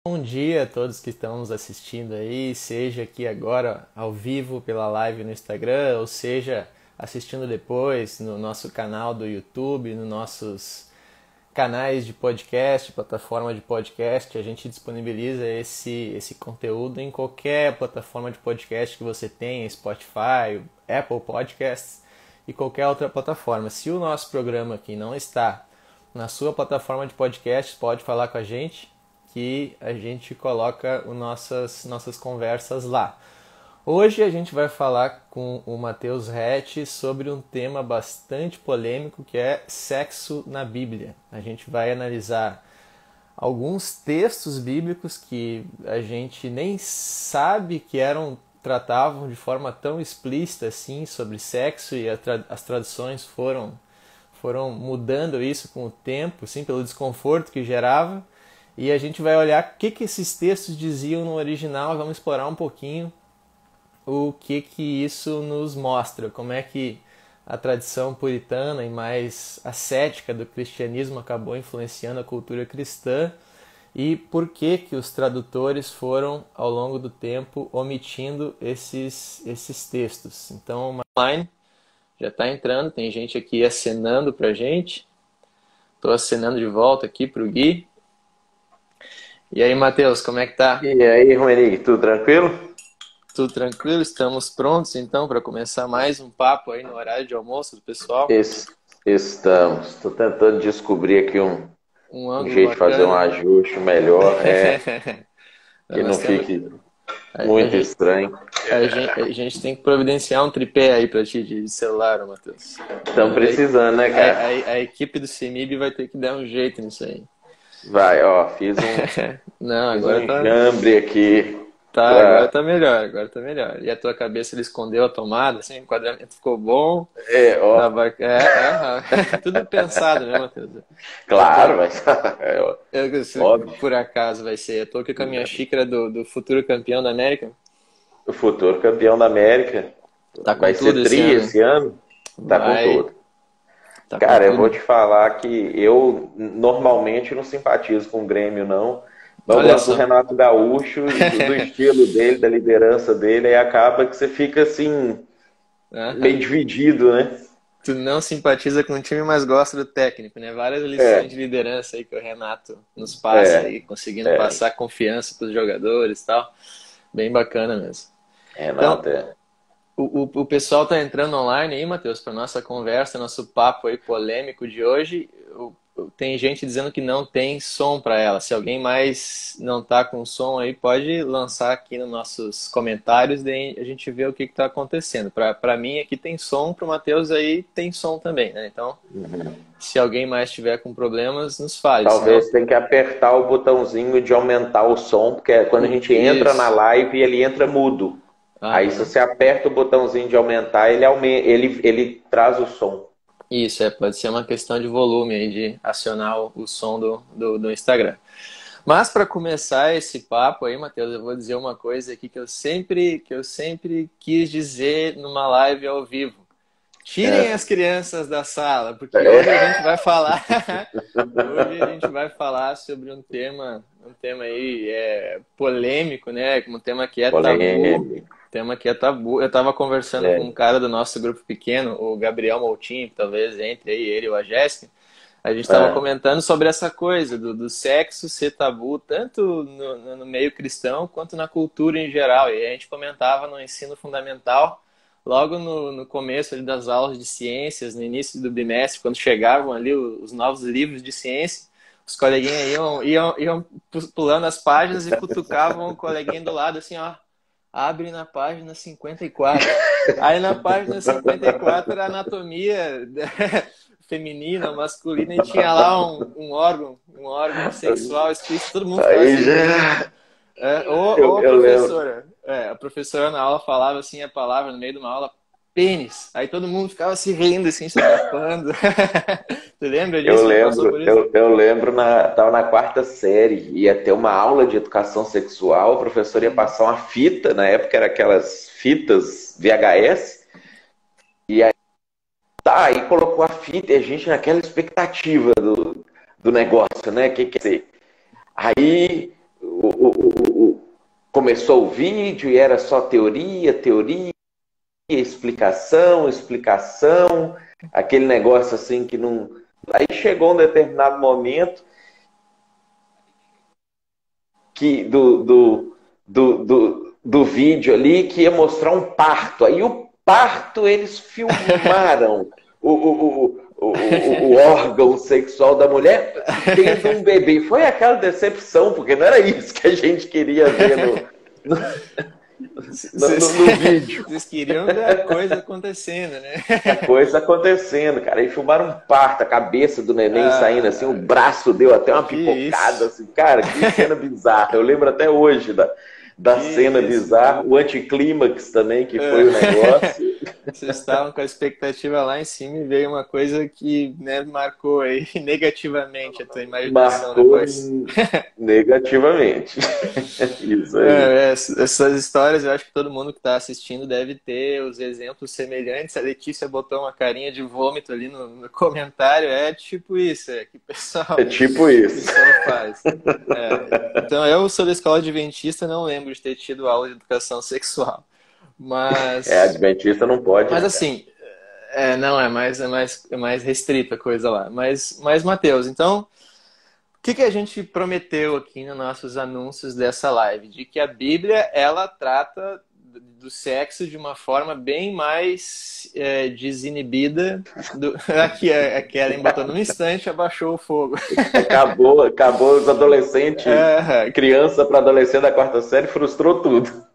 Bom dia a todos que estão nos assistindo aí, seja aqui agora ao vivo pela live no Instagram, ou seja assistindo depois no nosso canal do YouTube, nos nossos canais de podcast, plataforma de podcast. A gente disponibiliza esse conteúdo em qualquer plataforma de podcast que você tenha, Spotify, Apple Podcasts e qualquer outra plataforma. Se o nosso programa aqui não está na sua plataforma de podcast, pode falar com a gente que a gente coloca nossas conversas lá. Hoje a gente vai falar com o Matheus Rett sobre um tema bastante polêmico que é sexo na Bíblia. A gente vai analisar alguns textos bíblicos que a gente nem sabe que tratavam de forma tão explícita assim sobre sexo, e as traduções foram mudando isso com o tempo, assim, pelo desconforto que gerava. E a gente vai olhar o que esses textos diziam no original e vamos explorar um pouquinho o que isso nos mostra, como é que a tradição puritana e mais ascética do cristianismo acabou influenciando a cultura cristã e por que os tradutores foram, ao longo do tempo, omitindo esses textos. Então, online já está entrando, tem gente aqui acenando para a gente. Estou acenando de volta aqui para o Gui. E aí, Matheus, como é que tá? E aí, Romeric, tudo tranquilo? Tudo tranquilo? Estamos prontos, então, para começar mais um papo aí no horário de almoço do pessoal? Estamos. Estou tentando descobrir aqui Um um ângulo jeito de fazer um bacana. ajuste melhor, que não Nós temos, fique a, a muito gente, estranho. a gente tem que providenciar um tripé aí para ti de celular, ô, Matheus. Estamos precisando, né, cara? A equipe do CEMIB vai ter que dar um jeito nisso aí. Vai, ó, fiz Não, fiz agora um tá. enjambre aqui. Tá, Pra... agora tá melhor. E a tua cabeça ele escondeu a tomada, assim, o enquadramento ficou bom. Ó, Tudo pensado, né, Matheus? claro, mas... Se Óbvio. por acaso vai ser, eu tô aqui com a minha xícara do futuro campeão da América. O futuro campeão da América Tá com vai tudo ser esse tri ano. esse ano? Tá com Vai, tudo. tá com Cara, eu vou tudo. te falar que eu normalmente não simpatizo com o Grêmio, não. Mas eu Olha gosto do só. Renato Gaúcho e do estilo dele, da liderança dele, aí acaba que você fica assim, meio Aham. dividido, né? Tu não simpatiza com o time, mas gosta do técnico, né? Várias lições É, de liderança aí que o Renato nos passa é, aí, conseguindo é. passar confiança pros jogadores e tal. Bem bacana mesmo. Então, Renato é. o pessoal está entrando online aí, Matheus, para nossa conversa, nosso papo aí polêmico de hoje. Tem gente dizendo que não tem som para ela. Se alguém mais não tá com som aí, pode lançar aqui nos nossos comentários, daí a gente vê o que está acontecendo. Para mim aqui tem som, para o Matheus aí tem som também, né? Então, Uhum. se alguém mais tiver com problemas, nos fale, senão... Talvez tenha que apertar o botãozinho de aumentar o som, porque é quando a gente entra na Isso. live, ele entra mudo. Aí se Aham. você aperta o botãozinho de aumentar, ele traz o som. Isso, pode ser uma questão de volume aí, de acionar o som do Instagram. Mas para começar esse papo aí, Matheus, eu vou dizer uma coisa aqui que eu sempre quis dizer numa live ao vivo. Tirem É. as crianças da sala, porque hoje a gente vai falar, hoje a gente vai falar sobre um tema aí polêmico, né? Um tema que é tabu, Polêmico. tema que é tabu. Eu estava conversando com um É. cara do nosso grupo pequeno, o Gabriel Moutinho, que talvez entre aí ele ou a Jéssica. A gente estava É. comentando sobre essa coisa do sexo ser tabu, tanto no meio cristão quanto na cultura em geral. E a gente comentava no ensino fundamental, logo no começo ali das aulas de ciências, no início do bimestre, quando chegavam ali os novos livros de ciência, os coleguinhas iam pulando as páginas e cutucavam o coleguinha do lado, assim, ó, abre na página 54. Aí na página 54 era anatomia feminina, masculina, e tinha lá um órgão sexual escrito, todo mundo ficava Aí se rindo. já. Ou a Eu lembro. professora. A professora na aula falava assim a palavra no meio de uma aula, pênis. Aí todo mundo ficava se rindo, assim, se tapando. Tu lembra Eu disso? Já passou lembro, por isso? eu lembro tava na quarta série, ia ter uma aula de educação sexual, o professor ia passar uma fita, na época era aquelas fitas VHS, e aí, aí colocou a fita e a gente naquela expectativa do negócio, né? Que quer dizer? Aí começou o vídeo e era só teoria, teoria, explicação, explicação, aquele negócio assim que não... Aí chegou um determinado momento que do vídeo ali que ia mostrar um parto. Aí o parto eles filmaram o órgão sexual da mulher tendo um bebê. Foi aquela decepção, porque não era isso que a gente queria ver no vídeo. Vocês queriam ver a coisa acontecendo, né? A coisa acontecendo, cara. Aí filmaram um parto, a cabeça do neném saindo assim, o braço deu até uma pipocada, assim. Cara, que cena bizarra. Eu lembro até hoje da cena bizarra, o anticlímax também, que foi o negócio. Vocês estavam com a expectativa lá em cima e veio uma coisa que, né, marcou aí negativamente a tua imaginação depois. Negativamente. Isso aí. Essas histórias, eu acho que todo mundo que está assistindo deve ter os exemplos semelhantes. A Letícia botou uma carinha de vômito ali no comentário. É tipo isso, que o pessoal, é tipo isso. O pessoal faz. Então, eu sou da escola adventista, não lembro de ter tido aula de educação sexual. Mas... adventista não pode. Mas assim, não, é mais restrita a coisa lá. Mas Matheus, então, o que a gente prometeu aqui nos nossos anúncios dessa live? De que a Bíblia, ela trata do sexo de uma forma bem mais desinibida. Aqui a Kellen botou num instante, abaixou o fogo. Acabou os adolescentes, criança para adolescente da quarta série, frustrou tudo.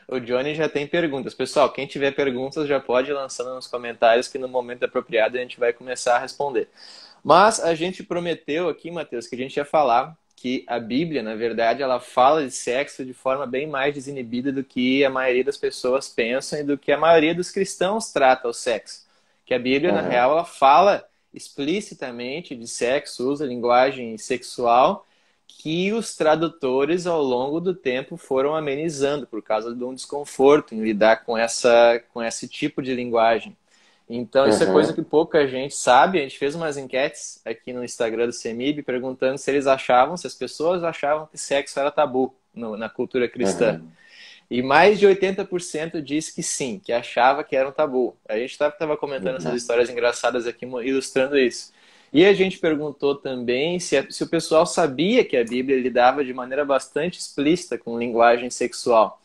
O Johnny já tem perguntas. Pessoal, quem tiver perguntas já pode ir lançando nos comentários que no momento apropriado a gente vai começar a responder. Mas a gente prometeu aqui, Matheus, que a gente ia falar que a Bíblia, na verdade, ela fala de sexo de forma bem mais desinibida do que a maioria das pessoas pensam e do que a maioria dos cristãos trata o sexo. Que a Bíblia, na real, ela fala explicitamente de sexo, usa linguagem sexual, que os tradutores, ao longo do tempo, foram amenizando por causa de um desconforto em lidar com esse tipo de linguagem. Então, isso é coisa que pouca gente sabe. A gente fez umas enquetes aqui no Instagram do CEMIB perguntando se as pessoas achavam que sexo era tabu na cultura cristã. E mais de 80% disse que sim, que achava que era um tabu. A gente estava comentando essas histórias engraçadas aqui, ilustrando isso. E a gente perguntou também se o pessoal sabia que a Bíblia lidava de maneira bastante explícita com linguagem sexual.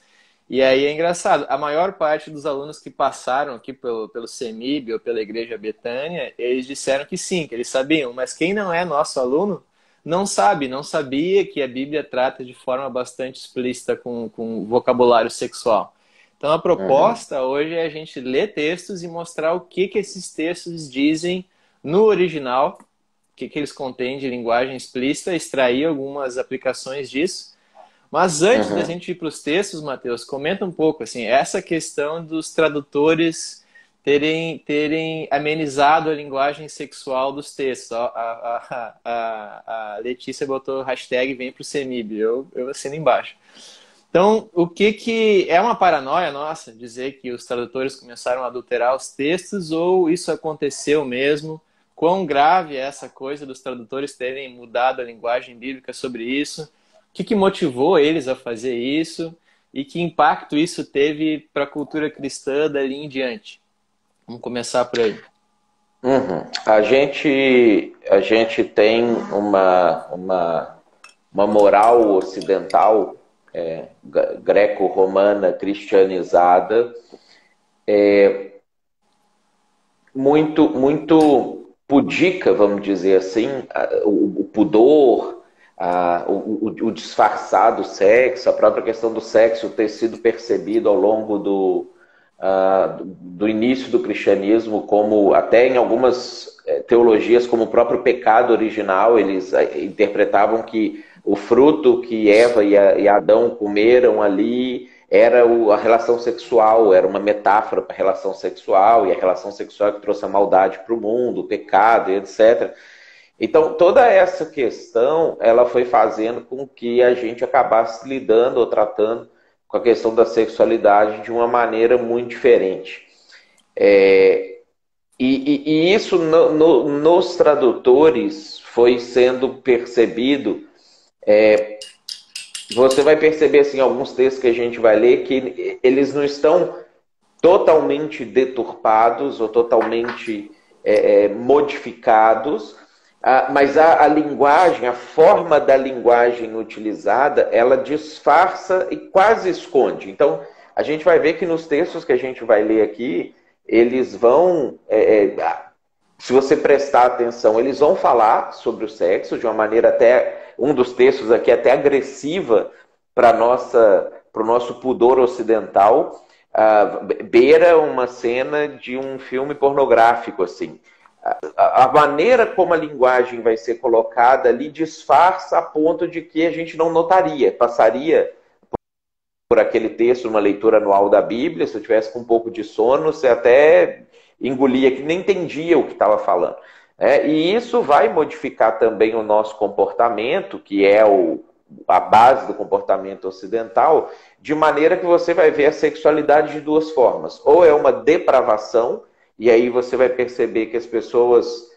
E aí é engraçado, a maior parte dos alunos que passaram aqui pelo CEMIB ou pela Igreja Betânia, eles disseram que sim, que eles sabiam. Mas quem não é nosso aluno não sabia que a Bíblia trata de forma bastante explícita com vocabulário sexual. Então a proposta hoje é a gente ler textos e mostrar o que esses textos dizem no original, o que eles contêm de linguagem explícita, extrair algumas aplicações disso. Mas antes da gente ir para os textos, Matheus, comenta um pouco assim, essa questão dos tradutores terem amenizado a linguagem sexual dos textos. A Letícia botou hashtag vem pro CEMIB, eu assino embaixo. Então, o que é uma paranoia nossa dizer que os tradutores começaram a adulterar os textos ou isso aconteceu mesmo? Quão grave é essa coisa dos tradutores terem mudado a linguagem bíblica sobre isso? O que motivou eles a fazer isso? E que impacto isso teve para a cultura cristã dali em diante? Vamos começar por aí. A gente tem uma moral ocidental, greco-romana, cristianizada, muito pudica, vamos dizer assim, o pudor, o disfarçado sexo, a própria questão do sexo ter sido percebido ao longo do início do cristianismo, como até em algumas teologias, como o próprio pecado original, eles interpretavam que o fruto que Eva e Adão comeram ali era a relação sexual, era uma metáfora para a relação sexual, e a relação sexual que trouxe a maldade para o mundo, o pecado, etc. Então, toda essa questão, ela foi fazendo com que a gente acabasse lidando ou tratando com a questão da sexualidade de uma maneira muito diferente. E isso nos tradutores foi sendo percebido Você vai perceber assim, alguns textos que a gente vai ler que eles não estão totalmente deturpados ou totalmente modificados, mas a linguagem, a forma da linguagem utilizada, ela disfarça e quase esconde. Então, a gente vai ver que nos textos que a gente vai ler aqui, eles vão, se você prestar atenção, eles vão falar sobre o sexo de uma maneira até, um dos textos aqui é até agressiva para o nosso pudor ocidental, beira uma cena de um filme pornográfico, assim. A maneira como a linguagem vai ser colocada ali disfarça a ponto de que a gente não notaria, passaria por aquele texto, uma leitura anual da Bíblia, se eu tivesse com um pouco de sono, você até engolia, que nem entendia o que estava falando. E isso vai modificar também o nosso comportamento, que é a base do comportamento ocidental, de maneira que você vai ver a sexualidade de duas formas. Ou é uma depravação, e aí você vai perceber que as pessoas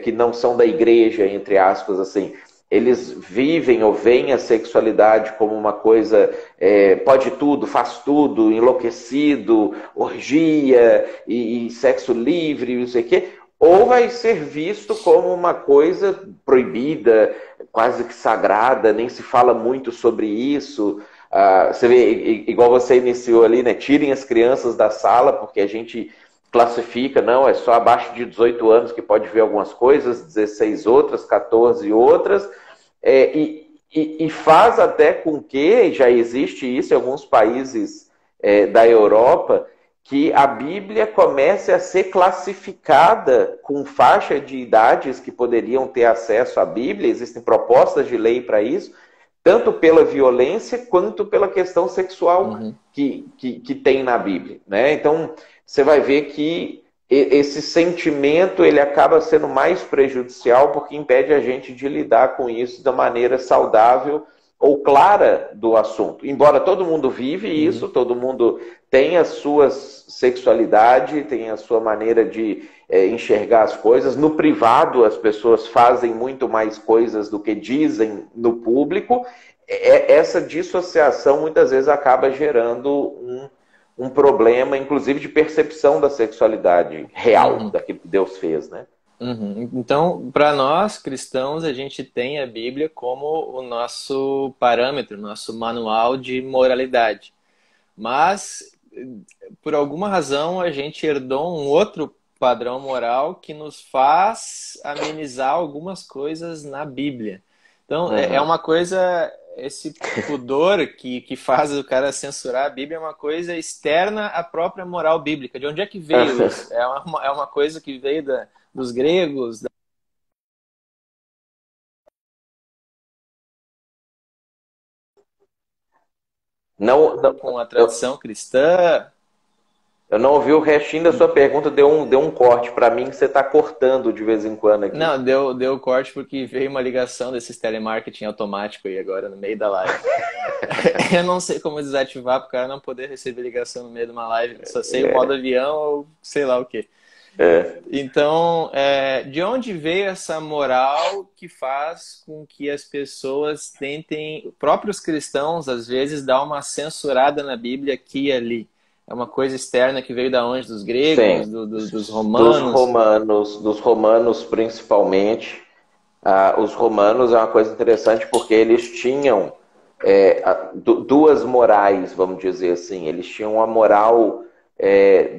que não são da igreja, entre aspas, assim, eles vivem ou veem a sexualidade como uma coisa, pode tudo, faz tudo, enlouquecido, orgia e sexo livre, não sei o quê, ou vai ser visto como uma coisa proibida, quase que sagrada, nem se fala muito sobre isso. Você vê, igual você iniciou ali, né? Tirem as crianças da sala, porque a gente classifica, não, é só abaixo de 18 anos que pode ver algumas coisas, 16 outras, 14 outras, e faz até com que, já existe isso em alguns países da Europa, que a Bíblia comece a ser classificada com faixa de idades que poderiam ter acesso à Bíblia, existem propostas de lei para isso, tanto pela violência quanto pela questão sexual que tem na Bíblia, né? Então, você vai ver que esse sentimento ele acaba sendo mais prejudicial porque impede a gente de lidar com isso da maneira saudável ou clara do assunto. Embora todo mundo vive isso, todo mundo tem a sua sexualidade, tem a sua maneira de enxergar as coisas. No privado, as pessoas fazem muito mais coisas do que dizem no público. Essa dissociação muitas vezes acaba gerando um problema, inclusive de percepção da sexualidade real, daquilo que Deus fez, né? Então, para nós cristãos, a gente tem a Bíblia como o nosso parâmetro, nosso manual de moralidade. Mas, por alguma razão, a gente herdou um outro padrão moral que nos faz amenizar algumas coisas na Bíblia. Então, é uma coisa, esse pudor que faz o cara censurar a Bíblia é uma coisa externa à própria moral bíblica. De onde é que veio isso? É uma coisa que veio dos gregos, com a tradição cristã. Eu não ouvi o restinho da sua pergunta, deu um corte para mim que você está cortando de vez em quando aqui. Não, deu corte porque veio uma ligação desses telemarketing automático aí agora no meio da live. Eu não sei como desativar para o cara não poder receber ligação no meio de uma live. Só sei o modo avião ou sei lá o quê. Então, de onde veio essa moral que faz com que as pessoas tentem, próprios cristãos, às vezes, dar uma censurada na Bíblia aqui e ali? É uma coisa externa que veio da onde? Dos gregos, dos romanos? Dos romanos principalmente. Os romanos é uma coisa interessante porque eles tinham duas morais, vamos dizer assim. Eles tinham a moral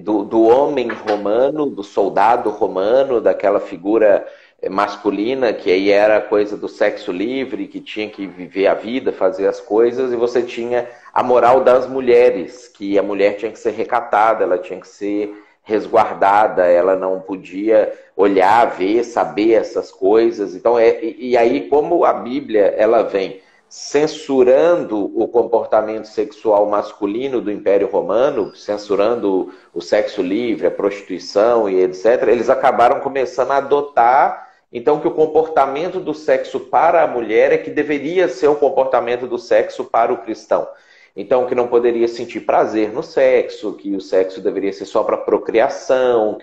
do homem romano, do soldado romano, daquela figura masculina, que aí era a coisa do sexo livre, que tinha que viver a vida, fazer as coisas, e você tinha a moral das mulheres, que a mulher tinha que ser recatada, ela tinha que ser resguardada, ela não podia olhar, ver, saber essas coisas. Então, e aí como a Bíblia ela vem censurando o comportamento sexual masculino do Império Romano, censurando o sexo livre, a prostituição e etc., eles acabaram começando a adotar, então, que o comportamento do sexo para a mulher é que deveria ser o comportamento do sexo para o cristão. Então, que não poderia sentir prazer no sexo, que o sexo deveria ser só para procriação,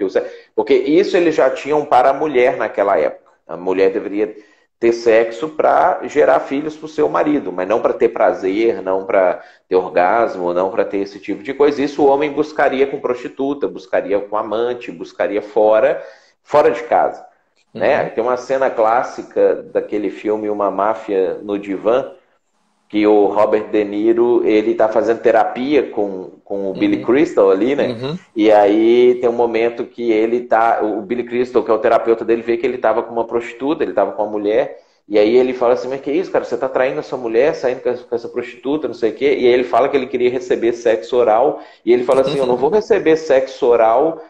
porque isso eles já tinham para a mulher naquela época. A mulher deveria ter sexo para gerar filhos para o seu marido, mas não para ter prazer, não para ter orgasmo, não para ter esse tipo de coisa. Isso o homem buscaria com prostituta, buscaria com amante, buscaria fora de casa. Né? Tem uma cena clássica daquele filme Uma Máfia no Divã, que o Robert De Niro, ele tá fazendo terapia com o Billy Crystal ali, né? E aí tem um momento que o Billy Crystal, que é o terapeuta dele, vê que ele tava com uma prostituta, ele tava com uma mulher, e aí ele fala assim, mas que isso, cara, você tá traindo a sua mulher, saindo com essa prostituta, não sei o quê, e aí ele fala que ele queria receber sexo oral, e ele fala assim, eu não vou receber sexo oral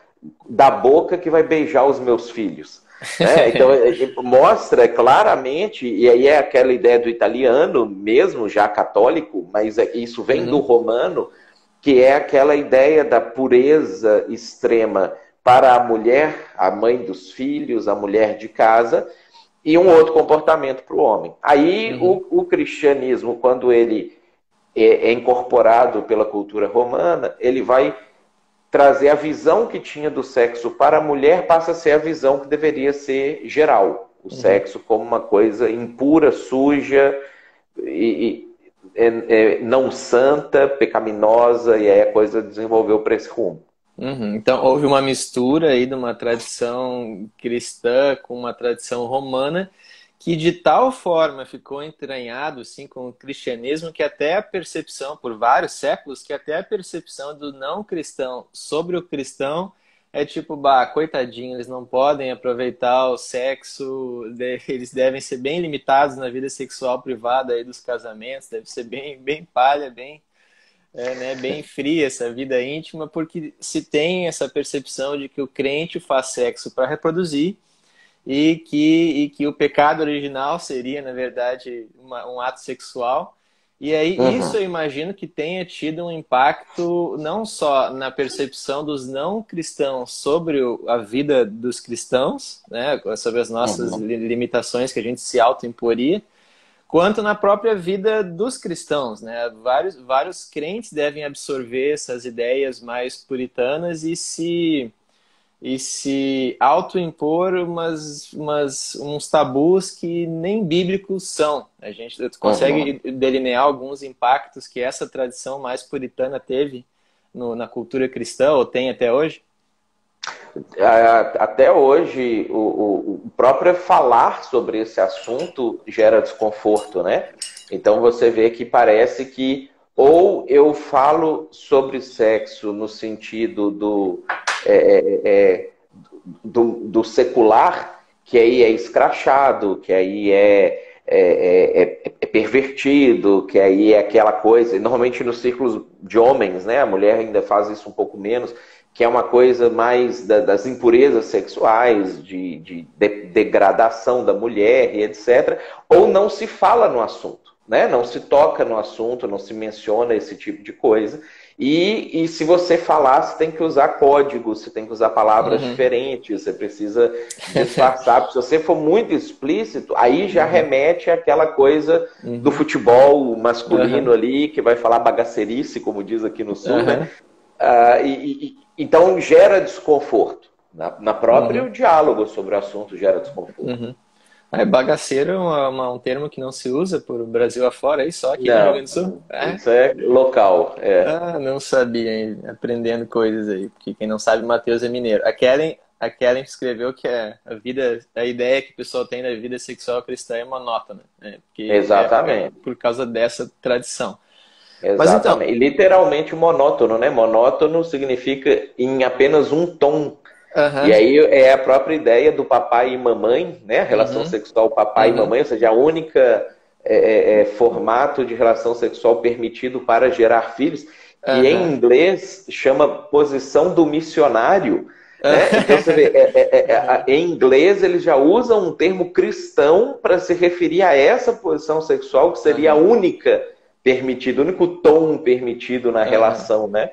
da boca que vai beijar os meus filhos. Então mostra claramente, e aí é aquela ideia do italiano mesmo, já católico, mas isso vem do romano, que é aquela ideia da pureza extrema para a mulher, a mãe dos filhos, a mulher de casa, e um outro comportamento para o homem. Aí o cristianismo, quando ele é incorporado pela cultura romana, ele vai trazer a visão que tinha do sexo para a mulher, passa a ser a visão que deveria ser geral. O sexo como uma coisa impura, suja, não santa, pecaminosa, e aí a coisa desenvolveu para esse rumo. Então houve uma mistura aí de uma tradição cristã com uma tradição romana, que de tal forma ficou entranhado assim, com o cristianismo, que até a percepção, por vários séculos, que até a percepção do não cristão sobre o cristão é tipo, bah, coitadinho, eles não podem aproveitar o sexo, eles devem ser bem limitados na vida sexual privada aí dos casamentos, deve ser bem palha, bem fria essa vida íntima, porque se tem essa percepção de que o crente faz sexo para reproduzir, e que o pecado original seria, na verdade, um ato sexual. E aí isso eu imagino que tenha tido um impacto não só na percepção dos não cristãos sobre a vida dos cristãos, né, sobre as nossas limitações que a gente se autoimporia, quanto na própria vida dos cristãos. Né? Vários crentes devem absorver essas ideias mais puritanas e se autoimpor uns tabus que nem bíblicos são. A gente consegue delinear alguns impactos que essa tradição mais puritana teve na cultura cristã, ou tem até hoje? Até hoje, o próprio falar sobre esse assunto gera desconforto, né? Então você vê que parece que ou eu falo sobre sexo no sentido do secular, que aí é escrachado, que aí é pervertido, que aí é aquela coisa, normalmente nos círculos de homens, né? A mulher ainda faz isso um pouco menos, que é uma coisa mais das impurezas sexuais, de degradação da mulher e etc. Ou não se fala no assunto, né? Não se toca no assunto, não se menciona esse tipo de coisa. E se você falar, você tem que usar códigos, você tem que usar palavras diferentes, você precisa disfarçar. Porque se você for muito explícito, aí já remete àquela coisa do futebol masculino ali, que vai falar bagacerice, como diz aqui no Sul, né? Então gera desconforto. Na próprio diálogo sobre o assunto gera desconforto. Bagaceiro é um termo que não se usa por Brasil afora, aí só aqui no Rio Grande do Sul? Isso é local. Não sabia, hein? Aprendendo coisas aí, porque quem não sabe, Matheus é mineiro. A Kellen escreveu que a ideia que o pessoal tem da vida sexual cristã é monótona, né? Exatamente. Por causa dessa tradição. Exatamente. Mas, então, e literalmente monótono, né? Monótono significa em apenas um tom. E aí é a própria ideia do papai e mamãe, né? A relação sexual papai e mamãe, ou seja, a única formato de relação sexual permitido para gerar filhos, que em inglês chama posição do missionário. Né? Então você vê, em inglês eles já usam um termo cristão para se referir a essa posição sexual que seria a única permitida, o único tom permitido na relação, né?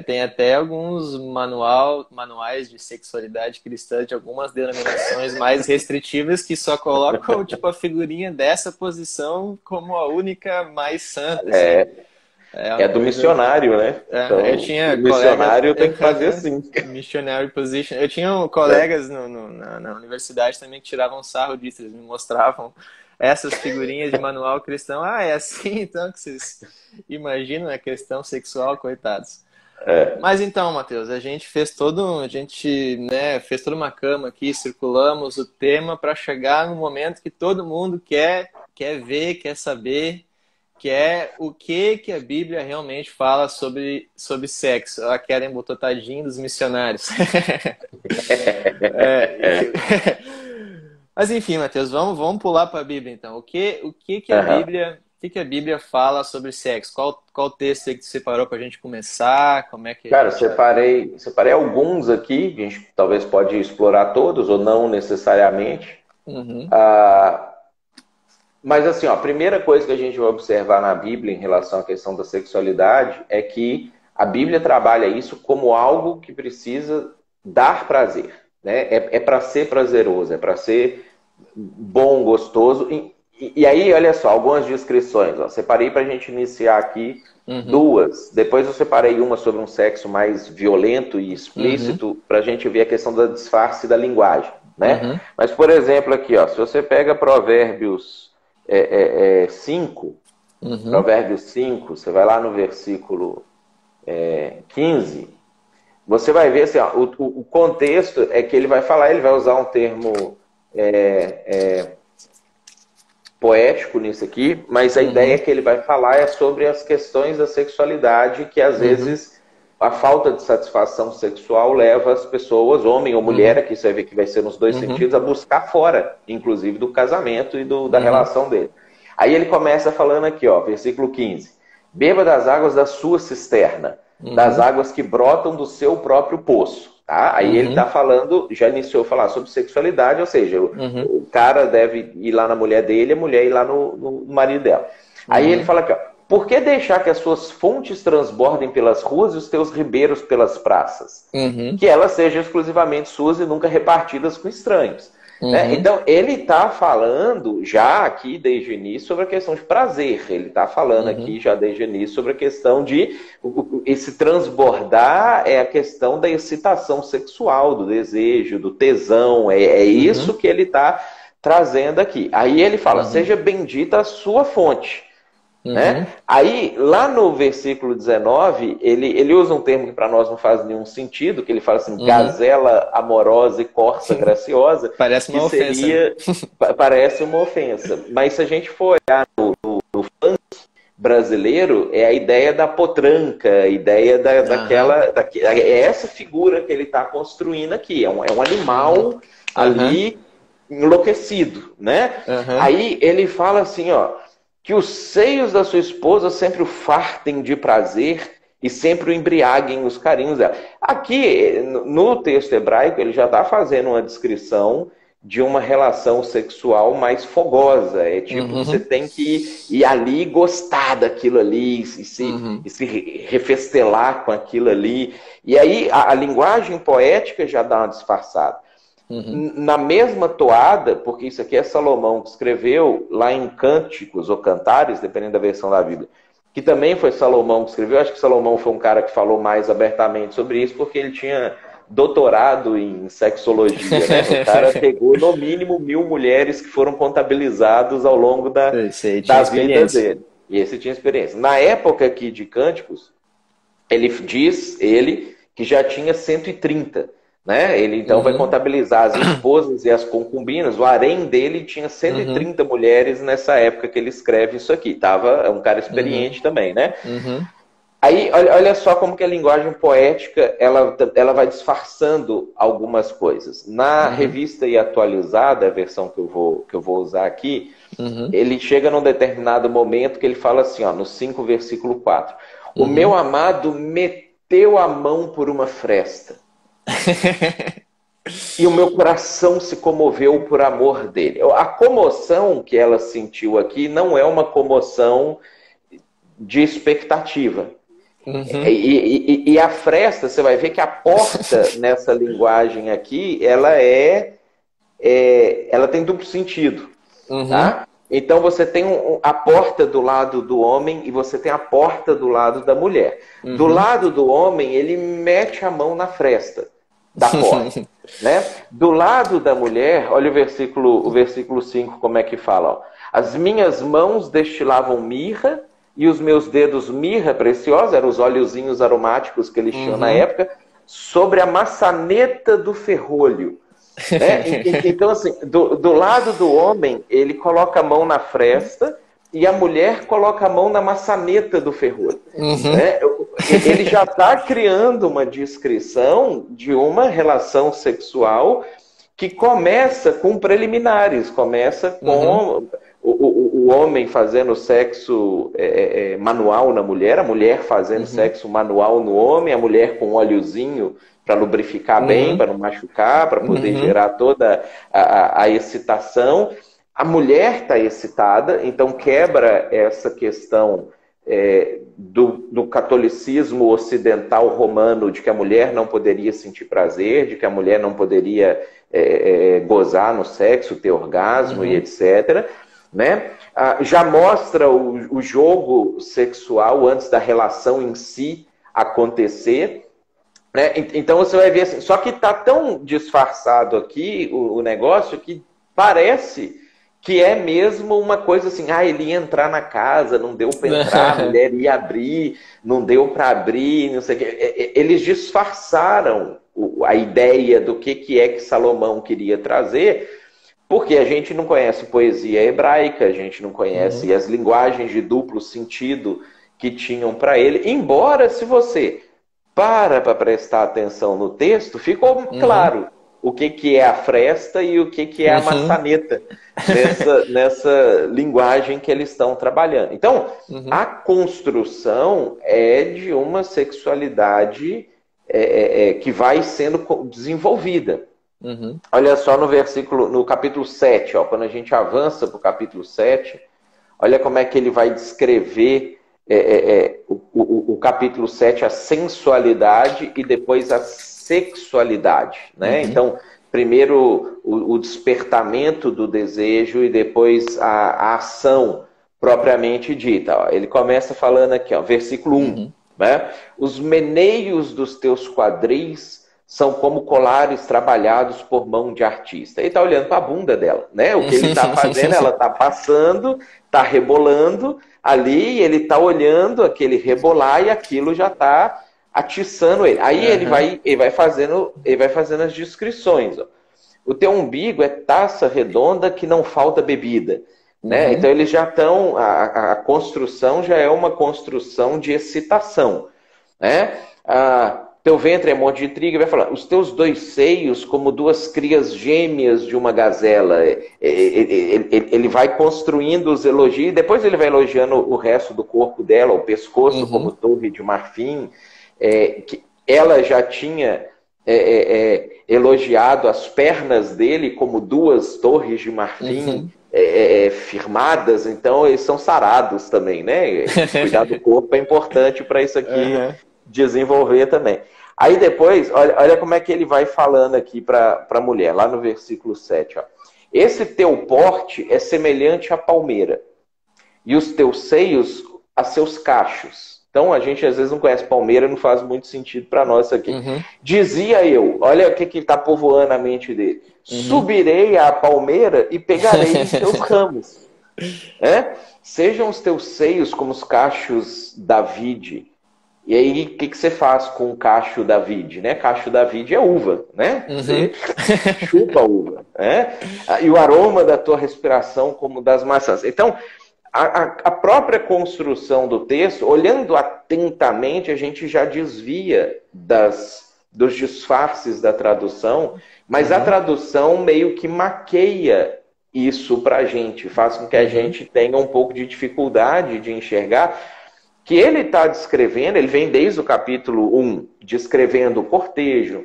Tem até alguns manuais de sexualidade cristã de algumas denominações mais restritivas que só colocam tipo, a figurinha dessa posição como a única mais santa. Assim. É do missionário, né? Então, eu tinha o missionário tem que fazer assim. Missionary position. Eu tinha colegas na universidade também que tiravam sarro disso. Eles me mostravam essas figurinhas de manual cristão. Ah, é assim então que vocês imaginam a questão sexual, coitados. Mas então, Matheus, a gente fez fez toda uma cama aqui, circulamos o tema para chegar no momento que todo mundo quer ver, quer saber, que é o que a Bíblia realmente fala sobre sexo. A Karen botou tadinho dos missionários. Mas enfim, Matheus, vamos pular para a Bíblia então. O que a Bíblia fala sobre sexo? Qual texto aí que tu separou para a gente começar? Como é que Cara, separei alguns aqui, a gente talvez pode explorar todos ou não necessariamente. Mas assim, ó, a primeira coisa que a gente vai observar na Bíblia em relação à questão da sexualidade é que a Bíblia trabalha isso como algo que precisa dar prazer, né? É para ser prazeroso, é para ser bom, gostoso. E aí, olha só, algumas descrições. Ó, separei para a gente iniciar aqui duas. Depois eu separei uma sobre um sexo mais violento e explícito para a gente ver a questão da disfarce da linguagem, né? Mas, por exemplo, aqui, ó, se você pega Provérbios 5, Provérbios 5, você vai lá no versículo 15, você vai ver assim, ó, o contexto é que ele vai usar um termo poético nisso aqui, mas a ideia que ele vai falar é sobre as questões da sexualidade, que às vezes a falta de satisfação sexual leva as pessoas, homem ou mulher, aqui você vai ver que vai ser nos dois sentidos, a buscar fora, inclusive do casamento e da relação dele. Aí ele começa falando aqui, ó, versículo 15. Beba das águas da sua cisterna, das águas que brotam do seu próprio poço. Tá? Aí ele está falando, já iniciou a falar sobre sexualidade, ou seja, o cara deve ir lá na mulher dele, a mulher ir lá no marido dela. Aí ele fala aqui, ó, por que deixar que as suas fontes transbordem pelas ruas e os teus ribeiros pelas praças? Que elas sejam exclusivamente suas e nunca repartidas com estranhos. Né? Então, ele está falando já aqui desde o início sobre a questão de prazer. Ele está falando aqui já desde o início sobre a questão de esse transbordar é a questão da excitação sexual, do desejo, do tesão. É isso que ele está trazendo aqui. Aí ele fala, seja bendita a sua fonte. Né? Aí, lá no versículo 19, ele usa um termo que para nós não faz nenhum sentido, que ele fala assim, gazela amorosa e corça graciosa. Parece uma ofensa. Parece uma ofensa. Mas se a gente for olhar no funk brasileiro, é a ideia da potranca, a ideia é essa figura que ele está construindo aqui. É um animal ali enlouquecido. Né? Aí ele fala assim, ó, que os seios da sua esposa sempre o fartem de prazer e sempre o embriaguem os carinhos dela. Aqui, no texto hebraico, ele já está fazendo uma descrição de uma relação sexual mais fogosa. É tipo, você tem que ir ali e gostar daquilo ali, e se refestelar com aquilo ali. E aí, a linguagem poética já dá uma disfarçada. Na mesma toada, porque isso aqui é Salomão que escreveu lá em Cânticos ou Cantares, dependendo da versão da Bíblia, que também foi Salomão que escreveu. Acho que Salomão foi um cara que falou mais abertamente sobre isso, porque ele tinha doutorado em sexologia, né? O cara pegou no mínimo 1000 mulheres que foram contabilizadas ao longo da vida dele. E esse tinha experiência. Na época aqui de Cânticos, ele diz, que já tinha 130. Né? Ele então vai contabilizar as esposas e as concubinas. O harém dele tinha 130 mulheres nessa época que ele escreve isso aqui. É um cara experiente também, né? Aí, olha só como que a linguagem poética ela vai disfarçando algumas coisas. Na revista e atualizada, a versão que eu vou usar aqui, ele chega num determinado momento que ele fala assim, ó, no 5, versículo 4. O meu amado meteu a mão por uma fresta. E o meu coração se comoveu por amor dele. A comoção que ela sentiu aqui não é uma comoção de expectativa. E a fresta, você vai ver que a porta nessa linguagem aqui, ela tem duplo sentido. Tá? Então você tem a porta do lado do homem e você tem a porta do lado da mulher. Do lado do homem, ele mete a mão na fresta da porta. Né? Do lado da mulher, olha o versículo 5, como é que fala. Ó. As minhas mãos destilavam mirra e os meus dedos mirra preciosa, eram os óleozinhos aromáticos que eles tinham na época, sobre a maçaneta do ferrolho. Né? Então, assim, do lado do homem, ele coloca a mão na fresta e a mulher coloca a mão na maçaneta do ferrolho. Né? Ele já está criando uma descrição de uma relação sexual que começa com preliminares, começa com o homem fazendo sexo manual na mulher, a mulher fazendo sexo manual no homem, a mulher com um óleozinho para lubrificar bem, para não machucar, para poder gerar toda a excitação. A mulher está excitada, então quebra essa questão do catolicismo ocidental romano de que a mulher não poderia sentir prazer, de que a mulher não poderia gozar no sexo, ter orgasmo e etc. Né? Já mostra o jogo sexual antes da relação em si acontecer. Né? Então você vai ver assim, só que está tão disfarçado aqui o negócio que parece que é mesmo uma coisa assim, ele ia entrar na casa, não deu para entrar, a mulher ia abrir, não deu para abrir, não sei o quê. Eles disfarçaram a ideia do que é que Salomão queria trazer, porque a gente não conhece poesia hebraica, a gente não conhece as linguagens de duplo sentido que tinham para ele, embora se você para prestar atenção no texto, ficou claro o que é a fresta e o que é a maçaneta nessa linguagem que eles estão trabalhando. Então, a construção é de uma sexualidade que vai sendo desenvolvida. Olha só no capítulo 7, ó, quando a gente avança para o capítulo 7, olha como é que ele vai descrever o capítulo 7, a sensualidade e depois a sexualidade. Né? Então, primeiro o despertamento do desejo e depois a ação propriamente dita. Ó. Ele começa falando aqui, ó, versículo 1. Né? Os meneios dos teus quadris são como colares trabalhados por mão de artista. Ele está olhando para a bunda dela. Né? O que ele está fazendo, ela está passando, está rebolando ali, ele está olhando aquele rebolar e aquilo já está atiçando ele. Aí ele vai fazendo as descrições. Ó. O teu umbigo é taça redonda que não falta bebida. Né? Então eles já estão, a construção já é uma construção de excitação. Né? Teu ventre é monte de trigo, vai falar, os teus dois seios como duas crias gêmeas de uma gazela. Ele vai construindo os elogios, e depois ele vai elogiando o resto do corpo dela, o pescoço como torre de marfim. Que ela já tinha elogiado as pernas dele como duas torres de marfim firmadas, então eles são sarados também, né? Cuidar do corpo é importante para isso aqui desenvolver também. Aí depois, olha como é que ele vai falando aqui para a mulher, lá no versículo 7. Ó. Esse teu porte é semelhante à palmeira, e os teus seios a seus cachos. Então a gente às vezes não conhece palmeira, não faz muito sentido para nós isso aqui. Dizia eu, olha o que está povoando a mente dele. Subirei à palmeira e pegarei os teus ramos. Sejam os teus seios como os cachos da vide. E aí, o que você faz com o cacho da vide? Né? Cacho da vide é uva, né? Você chupa a uva. Né? E o aroma da tua respiração como das maçãs. Então, a própria construção do texto, olhando atentamente, a gente já desvia dos disfarces da tradução, mas a tradução meio que maqueia isso para a gente, faz com que a gente tenha um pouco de dificuldade de enxergar que ele está descrevendo, ele vem desde o capítulo 1, descrevendo o cortejo,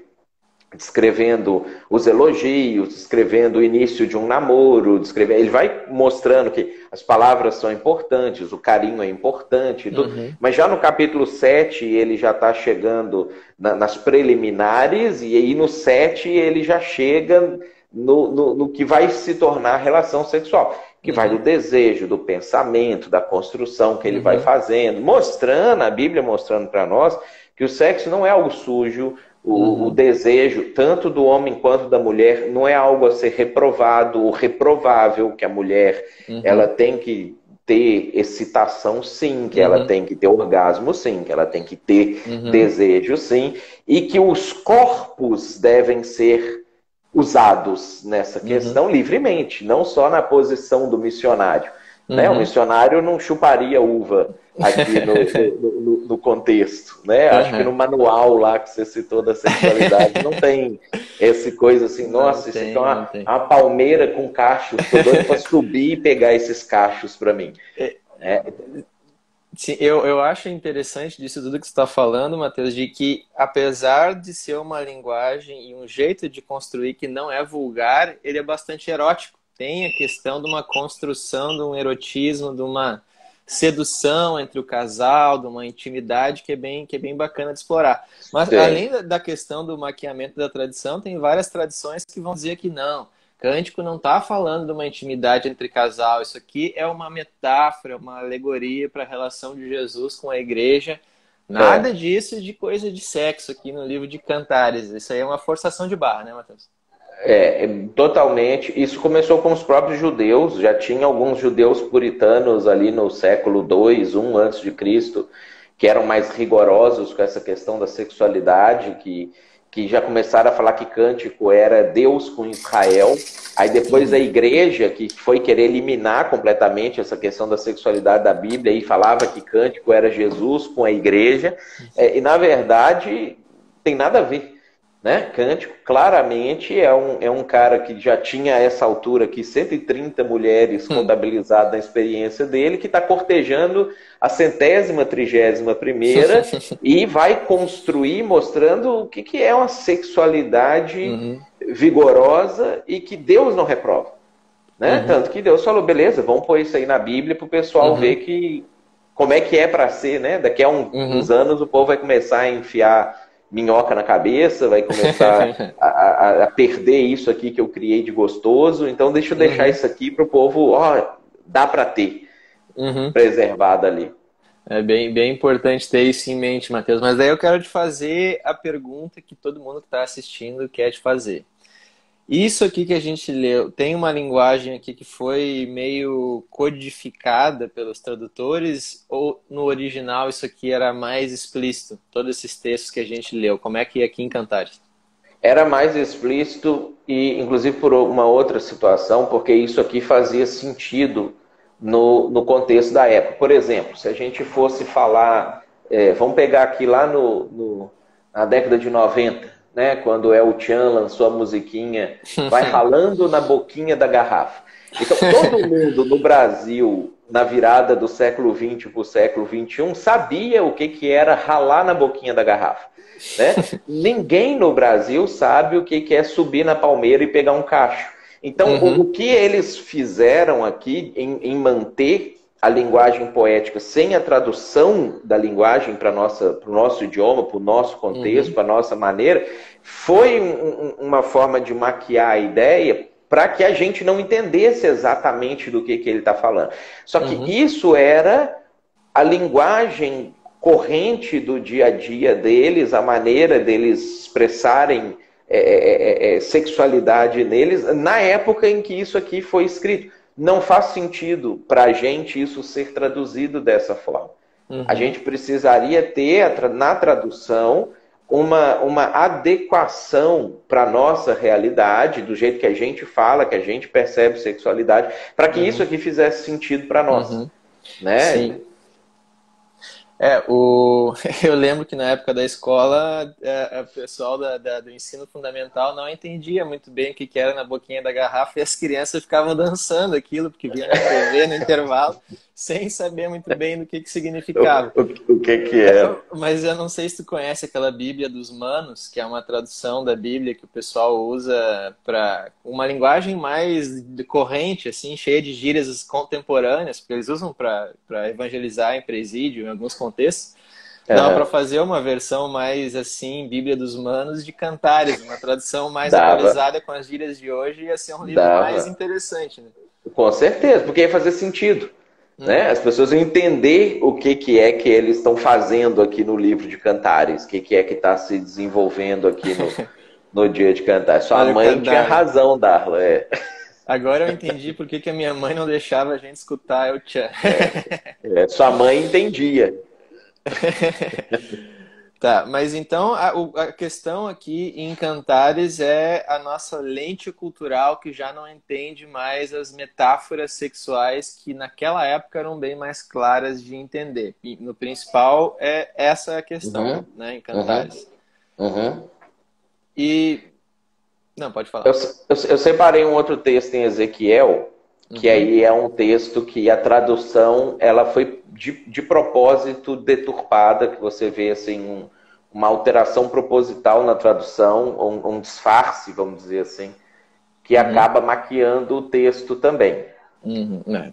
descrevendo os elogios, descrevendo o início de um namoro, ele vai mostrando que as palavras são importantes, o carinho é importante, mas já no capítulo 7 ele já está chegando nas preliminares, e aí no 7 ele já chega no que vai se tornar relação sexual. que vai do desejo, do pensamento, da construção que ele vai fazendo, mostrando, a Bíblia mostrando para nós que o sexo não é algo sujo, o desejo, tanto do homem quanto da mulher, não é algo a ser reprovado ou reprovável, que a mulher ela tem que ter excitação, sim, que ela tem que ter orgasmo, sim, que ela tem que ter desejo, sim, e que os corpos devem ser usados nessa questão livremente, não só na posição do missionário. Né? O missionário não chuparia uva aqui no contexto. Né? Acho que no manual lá que você citou da sexualidade não tem essa coisa assim, nossa, isso aqui é uma palmeira com cachos, estou doido para subir e pegar esses cachos para mim. Sim, eu acho interessante disso tudo que você está falando, Matheus, de que apesar de ser uma linguagem e um jeito de construir que não é vulgar, ele é bastante erótico. Tem a questão de uma construção, de um erotismo, de uma sedução entre o casal, de uma intimidade que é bem bacana de explorar. Mas além da questão do maquiamento da tradição, tem várias tradições que vão dizer que não. Cântico não está falando de uma intimidade entre casal. Isso aqui é uma metáfora, uma alegoria para a relação de Jesus com a igreja. Nada disso de coisa de sexo aqui no livro de Cantares. Isso aí é uma forçação de barra, né, Matheus? Totalmente. Isso começou com os próprios judeus. Já tinha alguns judeus puritanos ali no século II, I antes de Cristo, que eram mais rigorosos com essa questão da sexualidade, que já começaram a falar que cântico era Deus com Israel. Aí depois a igreja, que foi querer eliminar completamente essa questão da sexualidade da Bíblia, e falava que cântico era Jesus com a igreja. E na verdade, tem nada a ver. Né? Cântico claramente é um cara que já tinha a essa altura aqui 130 mulheres contabilizadas na experiência dele, que está cortejando a 131ª e vai construir mostrando o que é uma sexualidade vigorosa e que Deus não reprova. Né? Tanto que Deus falou, beleza, vamos pôr isso aí na Bíblia para o pessoal ver como é que é para ser. Né? Daqui a uns anos o povo vai começar a enfiar minhoca na cabeça, vai começar a perder isso aqui que eu criei de gostoso. Então deixa eu deixar isso aqui para o povo, dá para ter preservado ali. É bem importante ter isso em mente, Matheus. Mas daí eu quero te fazer a pergunta que todo mundo que está assistindo quer te fazer. Isso aqui que a gente leu, tem uma linguagem aqui que foi meio codificada pelos tradutores, ou no original isso aqui era mais explícito? Todos esses textos que a gente leu, como é que é aqui em Cantares? Era mais explícito e inclusive por uma outra situação, porque isso aqui fazia sentido no contexto da época. Por exemplo, se a gente fosse falar, vamos pegar aqui lá na década de 90, né, quando El Chan lançou a musiquinha Vai Ralando na Boquinha da Garrafa. Então, todo mundo no Brasil, na virada do século XX para o século XXI, sabia o que era ralar na boquinha da garrafa. Né? Ninguém no Brasil sabe o que é subir na palmeira e pegar um cacho. Então, o que eles fizeram aqui em manter a linguagem poética sem a tradução da linguagem para o nosso idioma, para o nosso contexto, para a nossa maneira, foi uma forma de maquiar a ideia para que a gente não entendesse exatamente do que ele está falando. Só que isso era a linguagem corrente do dia a dia deles, a maneira deles expressarem sexualidade neles, na época em que isso aqui foi escrito. Não faz sentido para a gente isso ser traduzido dessa forma. A gente precisaria ter, na tradução, uma adequação para a nossa realidade, do jeito que a gente fala, que a gente percebe sexualidade, para que isso aqui fizesse sentido para nós. Né? Sim. Eu lembro que na época da escola, o pessoal do ensino fundamental não entendia muito bem o que era na boquinha da garrafa e as crianças ficavam dançando aquilo, porque via na TV no intervalo, sem saber muito bem do que significava. O que é? Mas eu não sei se tu conhece aquela Bíblia dos Manos, que é uma tradução da Bíblia que o pessoal usa para uma linguagem mais corrente, assim, cheia de gírias contemporâneas, porque eles usam para evangelizar em presídio, em alguns contextos. Dava para fazer uma versão mais assim, Bíblia dos Manos de Cantares, uma tradução mais atualizada com as gírias de hoje, ia ser um livro mais interessante, né? Com certeza, porque ia fazer sentido. Né? As pessoas iam entender o que é que eles estão fazendo aqui no livro de Cantares, o que é que está se desenvolvendo aqui no dia de Cantares. Sua Olha o mãe tinha Cantar. razão, Darla. Agora eu entendi por que a minha mãe não deixava a gente escutar El Chan. Sua mãe entendia. Tá, mas então a questão aqui em Cantares é a nossa lente cultural que já não entende mais as metáforas sexuais que naquela época eram bem mais claras de entender. E no principal é essa a questão, né, em Cantares. E... Não, pode falar. Eu separei um outro texto em Ezequiel, que aí é um texto que a tradução ela foi de propósito deturpada, que você vê assim uma alteração proposital na tradução, um disfarce, vamos dizer assim, que acaba maquiando o texto também.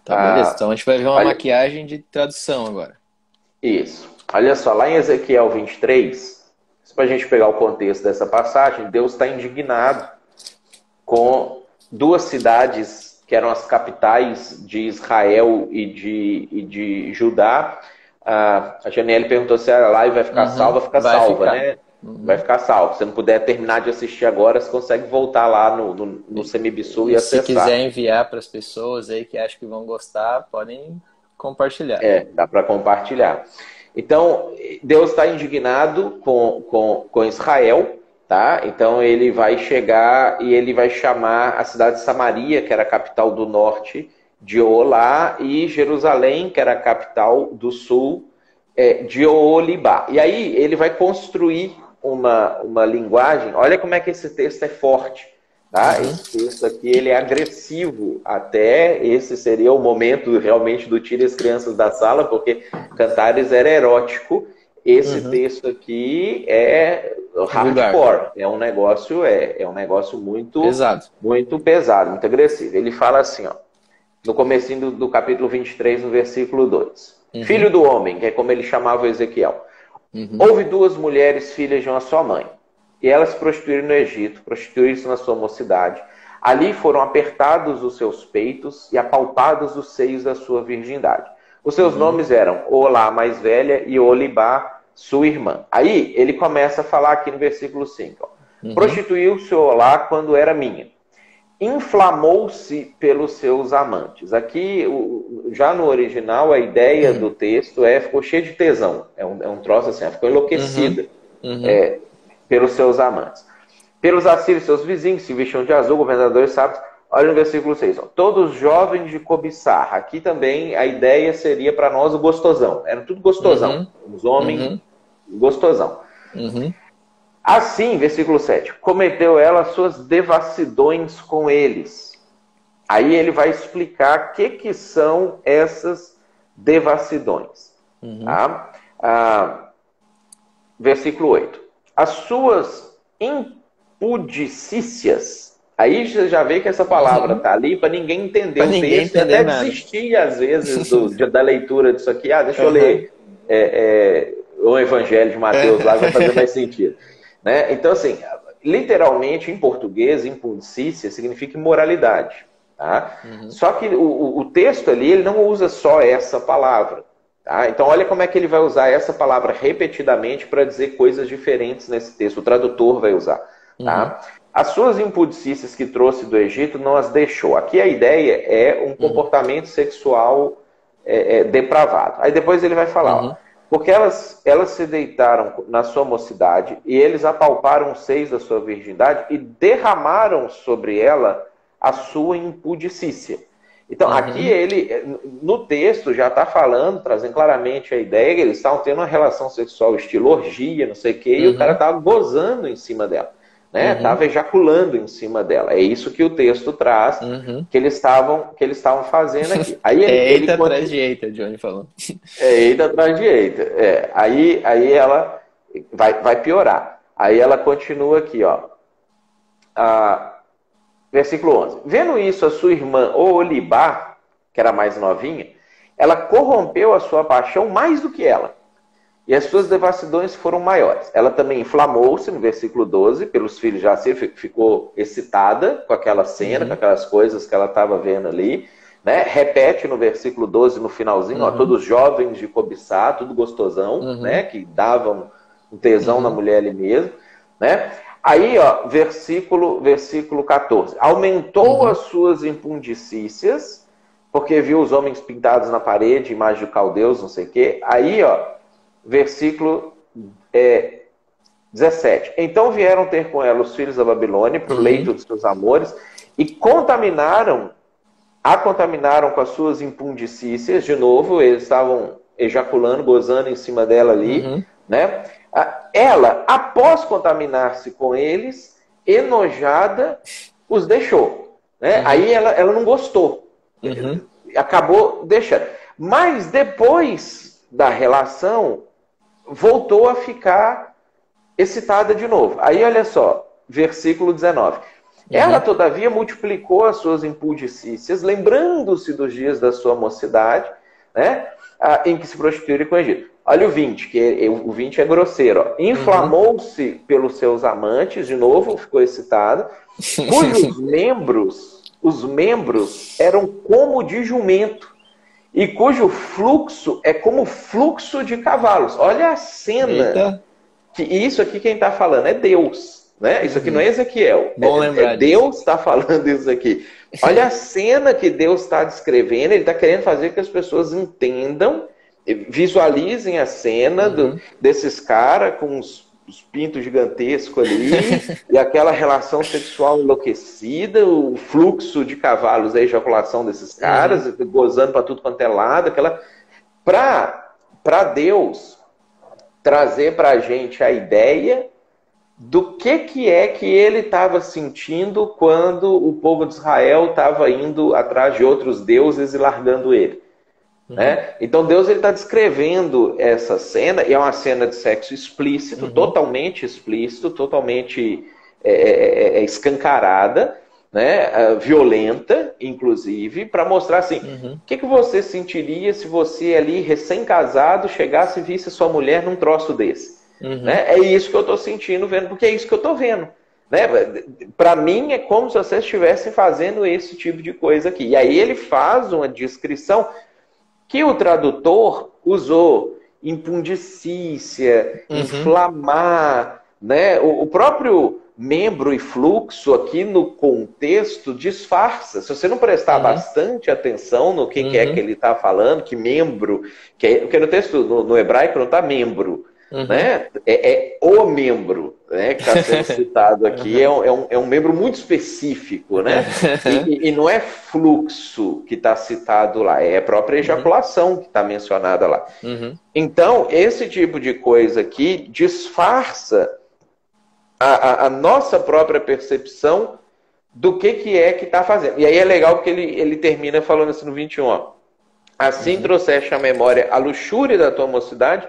Tá, beleza. Então a gente vai ver uma maquiagem de tradução agora. Isso. Olha só, lá em Ezequiel 23, para a gente pegar o contexto dessa passagem, Deus está indignado com duas cidades que eram as capitais de Israel e de Judá. A Janiele perguntou se a live vai ficar salva. Fica salva, né? Vai ficar salva. Se você não puder terminar de assistir agora, você consegue voltar lá no Semibissu e acessar. Se quiser enviar para as pessoas aí que acham que vão gostar, podem compartilhar. Dá para compartilhar. Então, Deus está indignado com Israel, tá? Então ele vai chegar e ele vai chamar a cidade de Samaria, que era a capital do norte, de Olá, e Jerusalém, que era a capital do sul, de Oholibá. E aí ele vai construir uma linguagem. Olha como é que esse texto é forte. Tá? Esse texto aqui ele é agressivo até. Esse seria o momento realmente do tire as crianças da sala, porque Cantares era erótico. Esse texto aqui é hardcore. É um negócio muito pesado. Muito pesado, muito agressivo. Ele fala assim, ó, no comecinho do capítulo 23, no versículo 2. Filho do homem, que é como ele chamava Ezequiel. Houve duas mulheres filhas de uma só mãe. E elas se prostituíram no Egito, prostituíram-se na sua mocidade. Ali foram apertados os seus peitos e apalpados os seios da sua virgindade. Os seus nomes eram Olá, mais velha, e Olibá, sua irmã. Aí ele começa a falar aqui no versículo 5. Prostituiu-se Olá quando era minha. Inflamou-se pelos seus amantes. Aqui, já no original, a ideia do texto ficou cheia de tesão. É um troço assim, ficou enlouquecida. Pelos seus amantes. Pelos assírios, seus vizinhos, se vestiam de azul, governadores sábios. Olha no versículo 6. Ó. Todos jovens de cobiçar. Aqui também a ideia seria para nós o gostosão. Era tudo gostosão. Os homens, gostosão. Assim, versículo 7. Cometeu ela suas devassidões com eles. Aí ele vai explicar o que são essas devassidões. Tá? Versículo 8. As suas impudicícias. Aí você já vê que essa palavra está ali para ninguém entender o texto e até desistir, às vezes, da leitura disso aqui. Deixa eu ler o Evangelho de Mateus lá, vai fazer mais sentido. Né? Então, assim, literalmente, em português, impudicícia significa imoralidade. Tá? Só que o texto ali, ele não usa só essa palavra. Tá? Então, olha como é que ele vai usar essa palavra repetidamente para dizer coisas diferentes nesse texto. O tradutor vai usar. Tá? As suas impudicícias que trouxe do Egito não as deixou. Aqui a ideia é um comportamento sexual depravado. Aí depois ele vai falar, ó, porque elas se deitaram na sua mocidade e eles apalparam os seios da sua virgindade e derramaram sobre ela a sua impudicícia. Então, aqui ele, no texto, já está falando, trazendo claramente a ideia que eles estavam tendo uma relação sexual estilo orgia, não sei o quê, e o cara estava gozando em cima dela. Estava ejaculando em cima dela. É isso que o texto traz, que eles estavam fazendo aqui. Aí eita atrás de eita, Johnny falou. Eita atrás de eita. Aí ela vai piorar. Aí ela continua aqui, ó. Versículo 11. Vendo isso, a sua irmã Oholibá, que era mais novinha, ela corrompeu a sua paixão mais do que ela. E as suas devassidões foram maiores. Ela também inflamou-se, no versículo 12, pelos filhos de Assir, ficou excitada com aquela cena, com aquelas coisas que ela estava vendo ali. né? Repete no versículo 12, no finalzinho, ó, todos jovens de cobiçar, tudo gostosão, né? Que davam um tesão na mulher ali mesmo, né? Aí, ó, versículo 14. Aumentou as suas impundicícias, porque viu os homens pintados na parede, imagem de caldeus, não sei o quê. Aí, ó, versículo 17. Então vieram ter com ela os filhos da Babilônia para o leito dos seus amores e a contaminaram com as suas impundicícias. De novo, eles estavam ejaculando, gozando em cima dela ali, né? Ela, após contaminar-se com eles, enojada, os deixou, né? Aí ela não gostou, acabou deixando. Mas depois da relação, voltou a ficar excitada de novo. Aí, olha só, versículo 19. Ela, todavia, multiplicou as suas impudicícias, lembrando-se dos dias da sua mocidade, né, em que se prostituiu com o Egito. Olha o 20, que o 20 é grosseiro. Inflamou-se pelos seus amantes, de novo, ficou excitada, cujos os membros eram como de jumento, e cujo fluxo é como fluxo de cavalos. Olha a cena. Eita. Que isso aqui quem está falando é Deus, né? Isso aqui não é Ezequiel. Bom lembrar Deus está falando isso aqui. Olha a cena que Deus está descrevendo. Ele está querendo fazer que as pessoas entendam, visualizem a cena desses caras com os pintos gigantescos ali e aquela relação sexual enlouquecida, o fluxo de cavalos, a ejaculação desses caras, gozando para tudo quanto é lado, para Deus trazer para a gente a ideia do que é que ele estava sentindo quando o povo de Israel estava indo atrás de outros deuses e largando ele. Né? Então Deus está descrevendo essa cena, e é uma cena de sexo explícito, totalmente explícito, totalmente escancarada, né? Violenta, inclusive, para mostrar assim, o que você sentiria se você ali, recém-casado, chegasse e visse sua mulher num troço desse. Né? É isso que eu estou sentindo, vendo, porque é isso que eu estou vendo. Né? Para mim é como se vocês estivessem fazendo esse tipo de coisa aqui. E aí ele faz uma descrição que o tradutor usou: impundicícia, inflamar, né? O próprio membro e fluxo aqui no contexto disfarça. Se você não prestar bastante atenção no que é que ele está falando, que membro, porque no texto, no hebraico não está membro, né? É o membro, né, que está sendo citado aqui, é um membro muito específico, né? E não é fluxo que está citado lá, é a própria ejaculação que está mencionada lá. Então, esse tipo de coisa aqui disfarça a nossa própria percepção do que é que está fazendo. E aí é legal porque ele termina falando assim no 21, ó. Assim trouxeste à memória a luxúria da tua mocidade,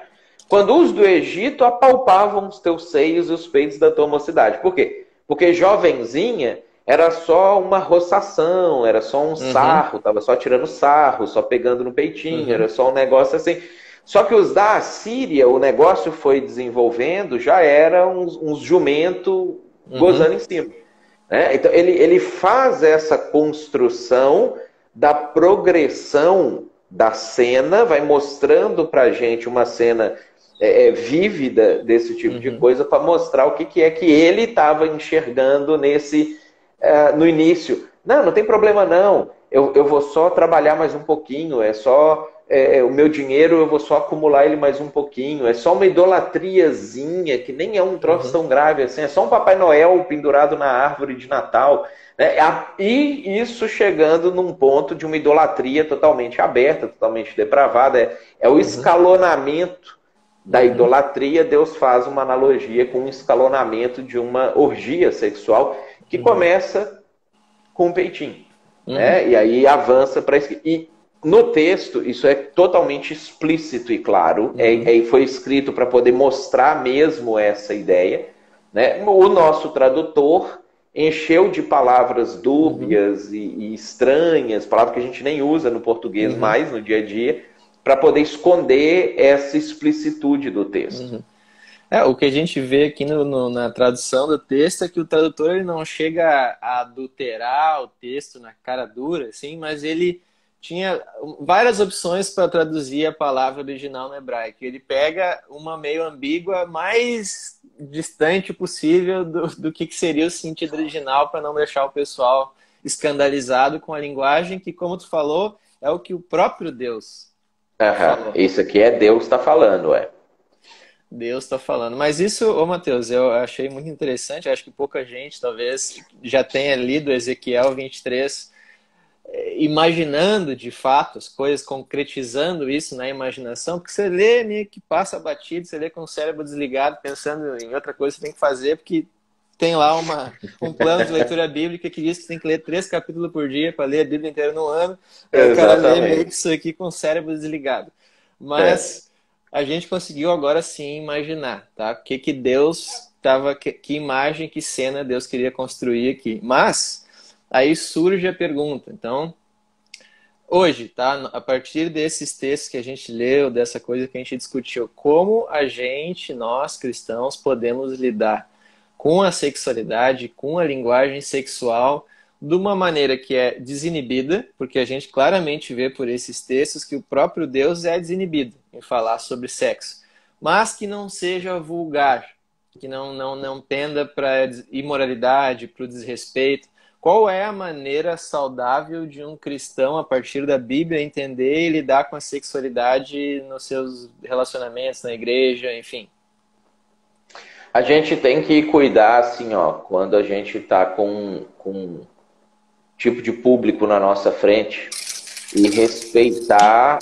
quando os do Egito apalpavam os teus seios e os peitos da tua mocidade. Por quê? Porque jovenzinha era só uma roçação, era só um sarro, estava só tirando sarro, só pegando no peitinho, era só um negócio assim. Só que os da Assíria, o negócio foi desenvolvendo, já eram uns jumento gozando em cima. Né? Então ele faz essa construção da progressão da cena, vai mostrando pra gente uma cena vívida desse tipo de coisa, para mostrar o que é que ele estava enxergando no início. Não tem problema não, eu vou só trabalhar mais um pouquinho, o meu dinheiro eu vou só acumular ele mais um pouquinho, é só uma idolatriazinha, que nem é um troço tão grave assim, é só um Papai Noel pendurado na árvore de Natal. E isso chegando num ponto de uma idolatria totalmente aberta, totalmente depravada, é o escalonamento da idolatria. Deus faz uma analogia com o escalonamento de uma orgia sexual que começa com o peitinho, né? E aí avança para isso. E no texto isso é totalmente explícito e claro, foi escrito para poder mostrar mesmo essa ideia, né? O nosso tradutor encheu de palavras dúbias e estranhas, palavras que a gente nem usa no português mais no dia a dia, para poder esconder essa explicitude do texto. O que a gente vê aqui na tradução do texto é que o tradutor ele não chega a adulterar o texto na cara dura, assim, mas ele tinha várias opções para traduzir a palavra original no hebraico. Ele pega uma meio ambígua, mais distante possível do que seria o sentido original, para não deixar o pessoal escandalizado com a linguagem que, como tu falou, é o que o próprio Deus falou. Isso aqui é Deus está falando, Deus está falando. Mas isso, ô Mateus, eu achei muito interessante. Eu acho que pouca gente, talvez, já tenha lido Ezequiel 23, imaginando de fato as coisas, concretizando isso na imaginação, porque você lê meio que passa batido, você lê com o cérebro desligado, pensando em outra coisa que você tem que fazer, porque tem lá um plano de leitura bíblica que diz que você tem que ler 3 capítulos por dia para ler a Bíblia inteira no ano. O cara lê meio que isso aqui com o cérebro desligado. Mas a gente conseguiu agora sim imaginar, tá? O que Deus estava, que imagem, que cena Deus queria construir aqui. Mas aí surge a pergunta. Então, hoje, tá? A partir desses textos que a gente leu, dessa coisa que a gente discutiu, como nós cristãos, podemos lidar com a sexualidade, com a linguagem sexual, de uma maneira que é desinibida, porque a gente claramente vê por esses textos que o próprio Deus é desinibido em falar sobre sexo, mas que não seja vulgar, que não penda para imoralidade, para o desrespeito. Qual é a maneira saudável de um cristão, a partir da Bíblia, entender e lidar com a sexualidade nos seus relacionamentos, na igreja, enfim? A gente tem que cuidar, assim, quando a gente está com um tipo de público na nossa frente e respeitar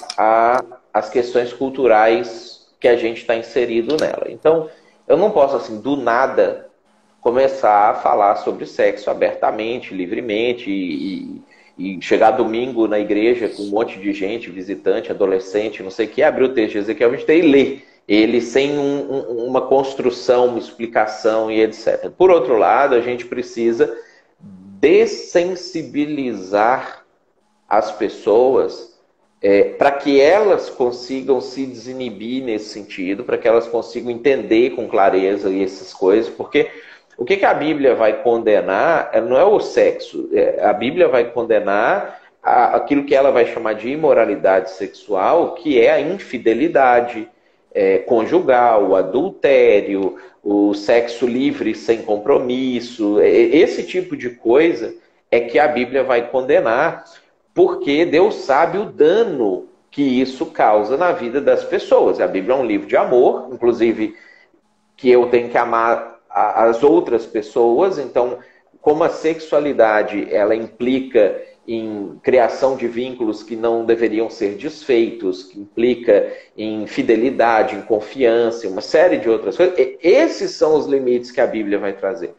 as questões culturais que a gente está inserido nela. Então, eu não posso, assim, do nada começar a falar sobre sexo abertamente, livremente e chegar domingo na igreja com um monte de gente, visitante, adolescente, não sei o que, abrir o texto de Ezequiel 23 e ler ele sem uma construção, uma explicação e etc. Por outro lado, a gente precisa dessensibilizar as pessoas para que elas consigam se desinibir nesse sentido, para que elas consigam entender com clareza essas coisas, porque o que a Bíblia vai condenar não é o sexo, a Bíblia vai condenar aquilo que ela vai chamar de imoralidade sexual, que é a infidelidade conjugal, o adultério, o sexo livre sem compromisso, esse tipo de coisa é que a Bíblia vai condenar, porque Deus sabe o dano que isso causa na vida das pessoas. A Bíblia é um livro de amor, inclusive que eu tenho que amar as outras pessoas, então como a sexualidade ela implica em criação de vínculos que não deveriam ser desfeitos, que implica em fidelidade, em confiança, uma série de outras coisas. Esses são os limites que a Bíblia vai trazer.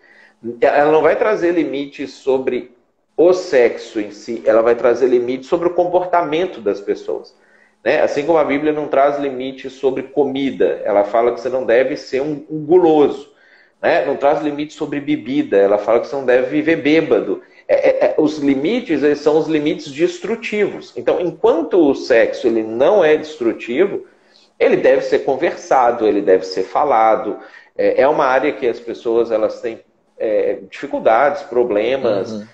Ela não vai trazer limites sobre o sexo em si, ela vai trazer limites sobre o comportamento das pessoas. Né? Assim como a Bíblia não traz limites sobre comida, ela fala que você não deve ser um guloso. Né? Não traz limites sobre bebida, ela fala que você não deve viver bêbado. Os limites eles são os limites destrutivos. Então, enquanto o sexo ele não é destrutivo, ele deve ser conversado, ele deve ser falado. É uma área que as pessoas elas têm dificuldades, problemas,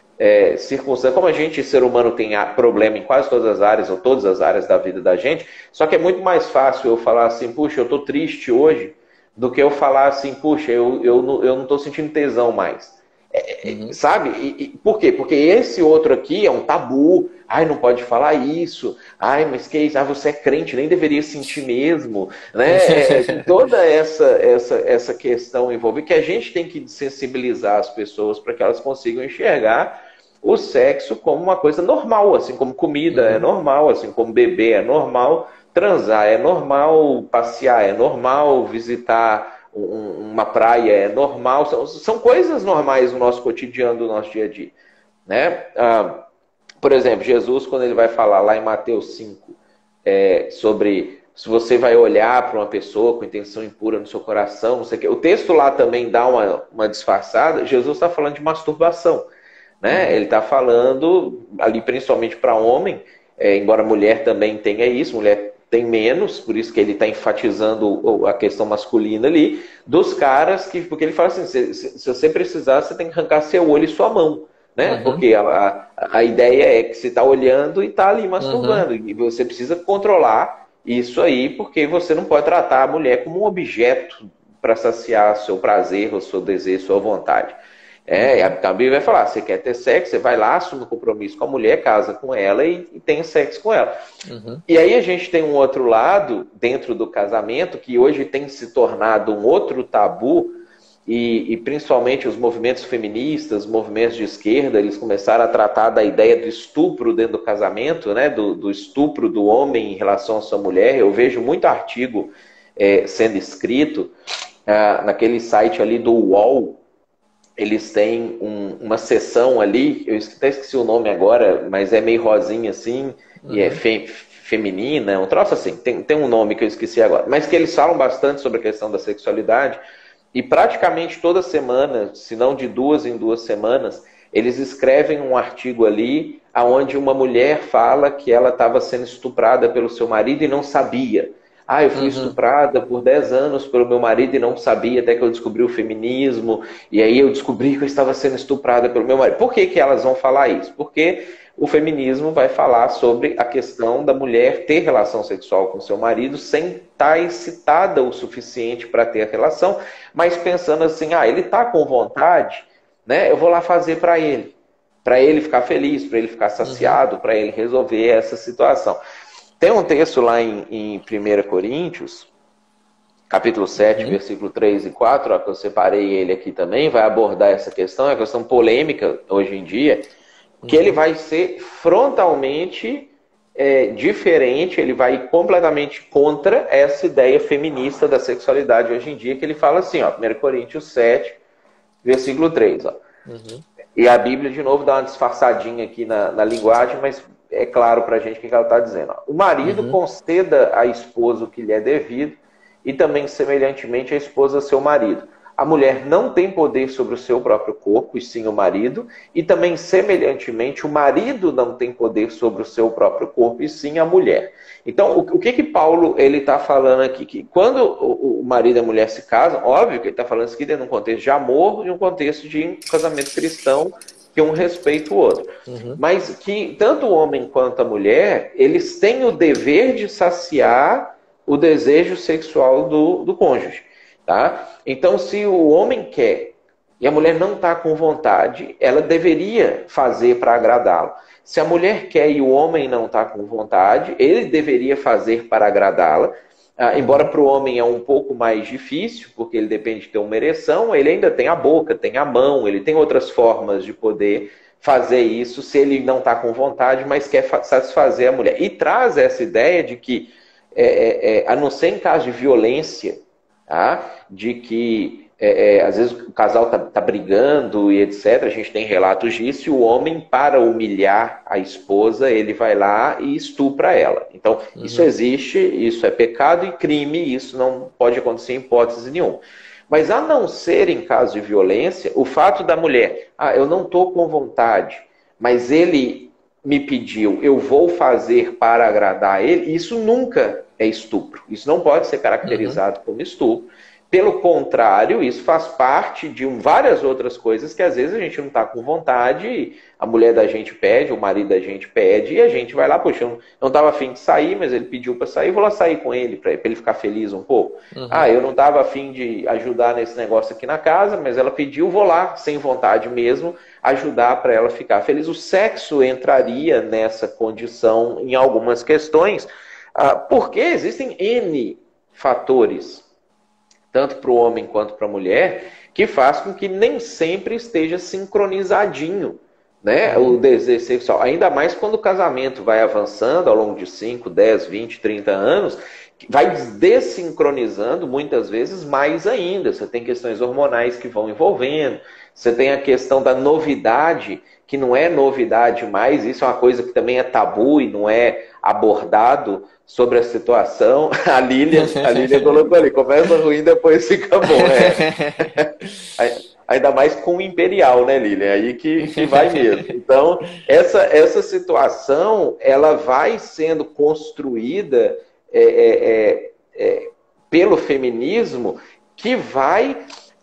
circunstâncias. Como a gente, ser humano, tem problema em quase todas as áreas, ou todas as áreas da vida da gente, só que é muito mais fácil eu falar assim, puxa, eu estou triste hoje, do que eu falar assim, puxa, eu não estou sentindo tesão mais. Sabe? Por quê? Porque esse outro aqui é um tabu. Ai, não pode falar isso. Ai, mas que isso? Ah, você é crente, nem deveria sentir mesmo. Né? Toda essa questão envolvida, que a gente tem que sensibilizar as pessoas para que elas consigam enxergar o sexo como uma coisa normal, assim como comida é normal, assim como beber é normal, transar é normal, passear é normal, visitar uma praia é normal, são coisas normais no nosso cotidiano, do nosso dia a dia. Né? Por exemplo, Jesus, quando ele vai falar lá em Mateus 5, sobre se você vai olhar para uma pessoa com intenção impura no seu coração, não sei o quê. O texto lá também dá uma disfarçada. Jesus está falando de masturbação. Né? Ele está falando ali principalmente para homem, embora mulher também tenha isso, mulher tem menos, por isso que ele está enfatizando a questão masculina ali, dos caras porque ele fala assim, se você precisar, você tem que arrancar seu olho e sua mão. né? Uhum. Porque a ideia é que você está olhando e está ali Uhum. masturbando. E você precisa controlar isso aí, porque você não pode tratar a mulher como um objeto para saciar seu prazer, o seu desejo, sua vontade. Uhum. A Bíblia vai falar, você quer ter sexo, você vai lá, assume um compromisso com a mulher, casa com ela e tem sexo com ela. Uhum. E aí a gente tem um outro lado dentro do casamento que hoje tem se tornado um outro tabu e principalmente os movimentos feministas, movimentos de esquerda, eles começaram a tratar da ideia do estupro dentro do casamento, né? Do estupro do homem em relação à sua mulher. Eu vejo muito artigo sendo escrito naquele site ali do UOL. Eles têm uma seção ali, eu até esqueci o nome agora, mas é meio rosinha assim, e é Uhum. feminina, um troço assim, tem um nome que eu esqueci agora, mas que eles falam bastante sobre a questão da sexualidade, e praticamente toda semana, se não de 2 em 2 semanas, eles escrevem um artigo ali, onde uma mulher fala que ela estava sendo estuprada pelo seu marido e não sabia. Ah, eu fui Uhum. estuprada por 10 anos pelo meu marido e não sabia, até que eu descobri o feminismo, e aí eu descobri que eu estava sendo estuprada pelo meu marido. Por que que elas vão falar isso? Porque o feminismo vai falar sobre a questão da mulher ter relação sexual com seu marido sem estar excitada o suficiente para ter a relação, mas pensando assim, ele está com vontade, né? Eu vou lá fazer para ele ficar feliz, para ele ficar Uhum. saciado, para ele resolver essa situação. Tem um texto lá em 1 Coríntios, capítulo 7, Uhum. versículo 3 e 4, que eu separei ele aqui também, vai abordar essa questão, é uma questão polêmica hoje em dia, que ele Uhum. vai ser frontalmente diferente, ele vai completamente contra essa ideia feminista da sexualidade hoje em dia, que ele fala assim, 1 Coríntios 7, versículo 3, ó. Uhum. E a Bíblia, de novo, dá uma disfarçadinha aqui na linguagem, mas é claro para a gente o que ela está dizendo. O marido Uhum. conceda à esposa o que lhe é devido e também, semelhantemente, a esposa ao seu marido. A mulher não tem poder sobre o seu próprio corpo, e sim o marido, e também, semelhantemente, o marido não tem poder sobre o seu próprio corpo, e sim a mulher. Então, o que Paulo ele está falando aqui? Que quando o marido e a mulher se casam, óbvio que ele está falando isso aqui dentro de um contexto de amor e um contexto de um casamento cristão, que um respeita o outro. Uhum. Mas que tanto o homem quanto a mulher, eles têm o dever de saciar o desejo sexual do cônjuge. Tá? Então, se o homem quer e a mulher não está com vontade, ela deveria fazer para agradá-lo. Se a mulher quer e o homem não está com vontade, ele deveria fazer para agradá-la. Embora Uhum. para o homem é um pouco mais difícil, porque ele depende de ter uma ereção, ele ainda tem a boca, tem a mão, ele tem outras formas de poder fazer isso se ele não está com vontade, mas quer satisfazer a mulher. E traz essa ideia de que, a não ser em caso de violência, tá? De que às vezes o casal tá brigando e etc. A gente tem relatos disso, e o homem, para humilhar a esposa, ele vai lá e estupra ela. Então, isso Uhum. existe, isso é pecado e crime, isso não pode acontecer em hipótese nenhuma. Mas a não ser em caso de violência, o fato da mulher, eu não estou com vontade, mas ele me pediu, eu vou fazer para agradar ele, isso nunca é estupro. Isso não pode ser Uhum. caracterizado como estupro. Pelo contrário, isso faz parte de várias outras coisas que às vezes a gente não está com vontade, a mulher da gente pede, o marido da gente pede, e a gente vai lá, poxa, eu não estava afim de sair, mas ele pediu para sair, vou lá sair com ele, para ele ficar feliz um pouco. Uhum. Eu não estava afim de ajudar nesse negócio aqui na casa, mas ela pediu, vou lá, sem vontade mesmo, ajudar para ela ficar feliz. O sexo entraria nessa condição em algumas questões, porque existem N fatores, tanto para o homem quanto para a mulher, que faz com que nem sempre esteja sincronizadinho, né, o Uhum. desejo sexual. Ainda mais quando o casamento vai avançando ao longo de 5, 10, 20, 30 anos, vai desincronizando muitas vezes mais ainda. Você tem questões hormonais que vão envolvendo, você tem a questão da novidade, que não é novidade mais, isso é uma coisa que também é tabu e não é abordado sobre a situação. A Lília colocou ali, começa ruim, depois fica bom. Ainda mais com o Imperial, né, Lília? Aí que vai mesmo. Então, essa situação, ela vai sendo construída é, é, pelo feminismo, que vai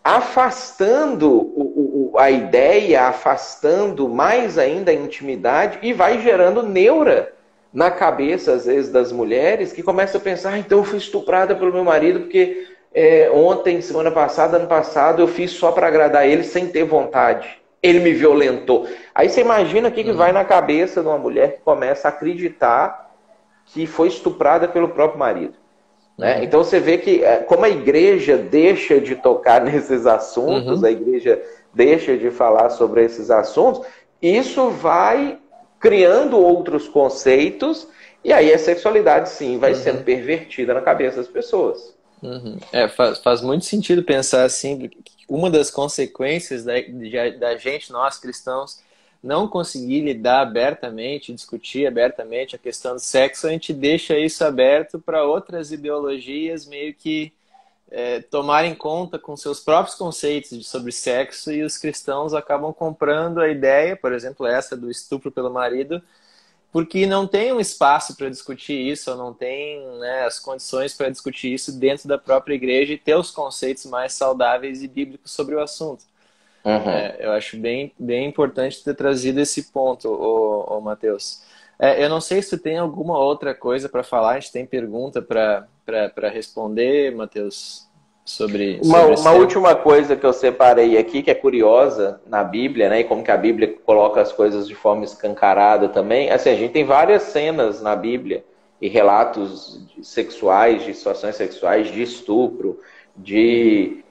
afastando a ideia afastando mais ainda a intimidade e vai gerando neura na cabeça, às vezes, das mulheres, que começam a pensar, então eu fui estuprada pelo meu marido porque ontem, semana passada, ano passado, eu fiz só para agradar ele sem ter vontade. Ele me violentou. Aí você imagina o que vai na cabeça de uma mulher que começa a acreditar que foi estuprada pelo próprio marido. Né? Então você vê que como a igreja deixa de tocar nesses assuntos, a igreja deixa de falar sobre esses assuntos, isso vai criando outros conceitos e aí a sexualidade sim vai sendo pervertida na cabeça das pessoas. Faz muito sentido pensar assim, uma das consequências da gente, nós cristãos, não conseguir lidar abertamente, discutir abertamente a questão do sexo, a gente deixa isso aberto para outras ideologias meio que tomarem conta com seus próprios conceitos sobre sexo, e os cristãos acabam comprando a ideia, por exemplo, essa do estupro pelo marido, porque não tem um espaço para discutir isso, ou não tem, né, as condições para discutir isso dentro da própria igreja e ter os conceitos mais saudáveis e bíblicos sobre o assunto. Eu acho bem importante ter trazido esse ponto, ô Matheus. Eu não sei se tu tem alguma outra coisa para falar, a gente tem pergunta para responder, Matheus, sobre uma última coisa que eu separei aqui, que é curiosa na Bíblia, né, e como que a Bíblia coloca as coisas de forma escancarada também. Assim, a gente tem várias cenas na Bíblia e relatos sexuais, de situações sexuais, de estupro, de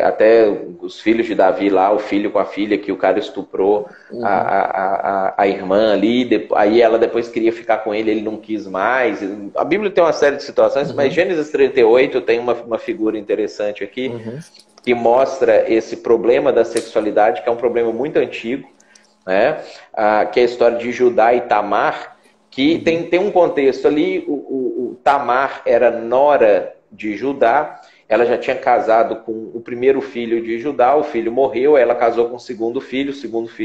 até os filhos de Davi lá, o filho com a filha que o cara estuprou a irmã ali, aí ela depois queria ficar com ele não quis mais. A Bíblia tem uma série de situações, mas Gênesis 38 tem uma figura interessante aqui que mostra esse problema da sexualidade, que é um problema muito antigo, né? Que é a história de Judá e Tamar, que tem um contexto ali. O Tamar era nora de Judá. Ela já tinha casado com o primeiro filho de Judá, o filho morreu, ela casou com o segundo filho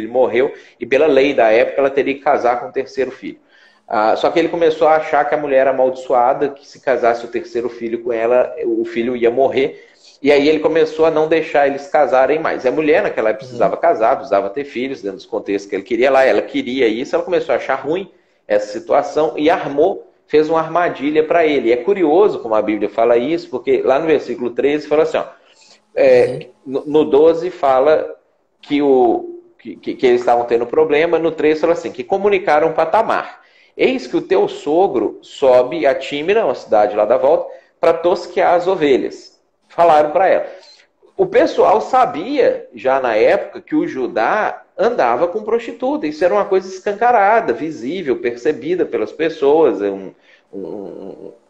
morreu, e pela lei da época ela teria que casar com o terceiro filho. Só que ele começou a achar que a mulher era amaldiçoada, que se casasse o terceiro filho com ela, o filho ia morrer, e aí ele começou a não deixar eles casarem mais. A mulher naquela época precisava casar, precisava ter filhos, dentro dos contextos que ele queria lá, ela queria isso, ela começou a achar ruim essa situação e fez uma armadilha para ele. E é curioso como a Bíblia fala isso, porque lá no versículo 13 fala assim, no 12 fala que eles estavam tendo problema, no 13 fala assim, que comunicaram para Tamar: eis que o teu sogro sobe a Tímina, uma cidade lá da volta, para tosquear as ovelhas. Falaram para ela. O pessoal sabia, já na época, que o Judá andava com prostituta. Isso era uma coisa escancarada, visível, percebida pelas pessoas.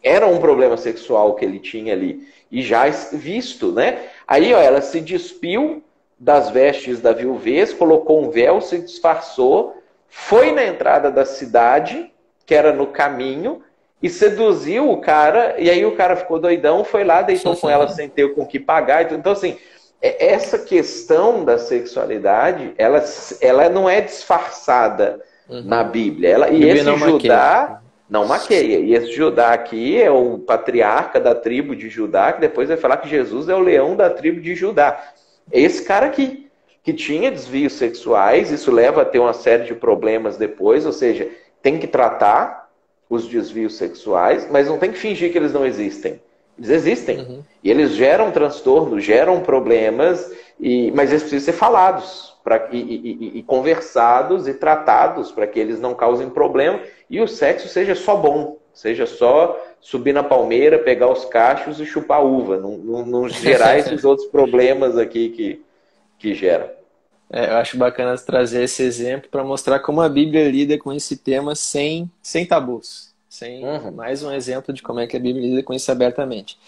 Era um problema sexual que ele tinha ali. E já visto, né? Aí, ela se despiu das vestes da viuvez, colocou um véu, se disfarçou, foi na entrada da cidade, que era no caminho, e seduziu o cara, e aí o cara ficou doidão, foi lá, deitou com ela sem ter com o que pagar. Então, assim, essa questão da sexualidade, ela não é disfarçada na Bíblia. E esse Judá não maqueia. E esse Judá aqui é o patriarca da tribo de Judá, que depois vai falar que Jesus é o leão da tribo de Judá. Esse cara aqui, que tinha desvios sexuais, isso leva a ter uma série de problemas depois, ou seja, tem que tratar os desvios sexuais, mas não tem que fingir que eles não existem. Eles existem. E eles geram transtornos, geram problemas, mas eles precisam ser falados e conversados e tratados para que eles não causem problema e o sexo seja só bom, seja só subir na palmeira, pegar os cachos e chupar uva, não gerar esses outros problemas aqui que gera. Eu acho bacana trazer esse exemplo para mostrar como a Bíblia lida com esse tema sem tabus. Mais um exemplo de como é que a Bíblia lida com isso abertamente.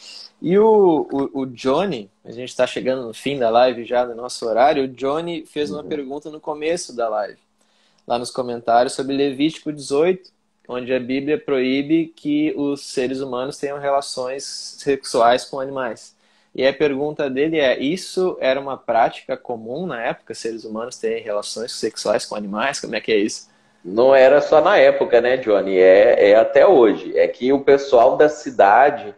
E o Johnny, a gente está chegando no fim da live já, no nosso horário, o Johnny fez uma pergunta no começo da live, lá nos comentários, sobre Levítico 18, onde a Bíblia proíbe que os seres humanos tenham relações sexuais com animais. E a pergunta dele isso era uma prática comum na época, seres humanos terem relações sexuais com animais? Como é que é isso? Não era só na época, né, Johnny? É até hoje. É que o pessoal da cidade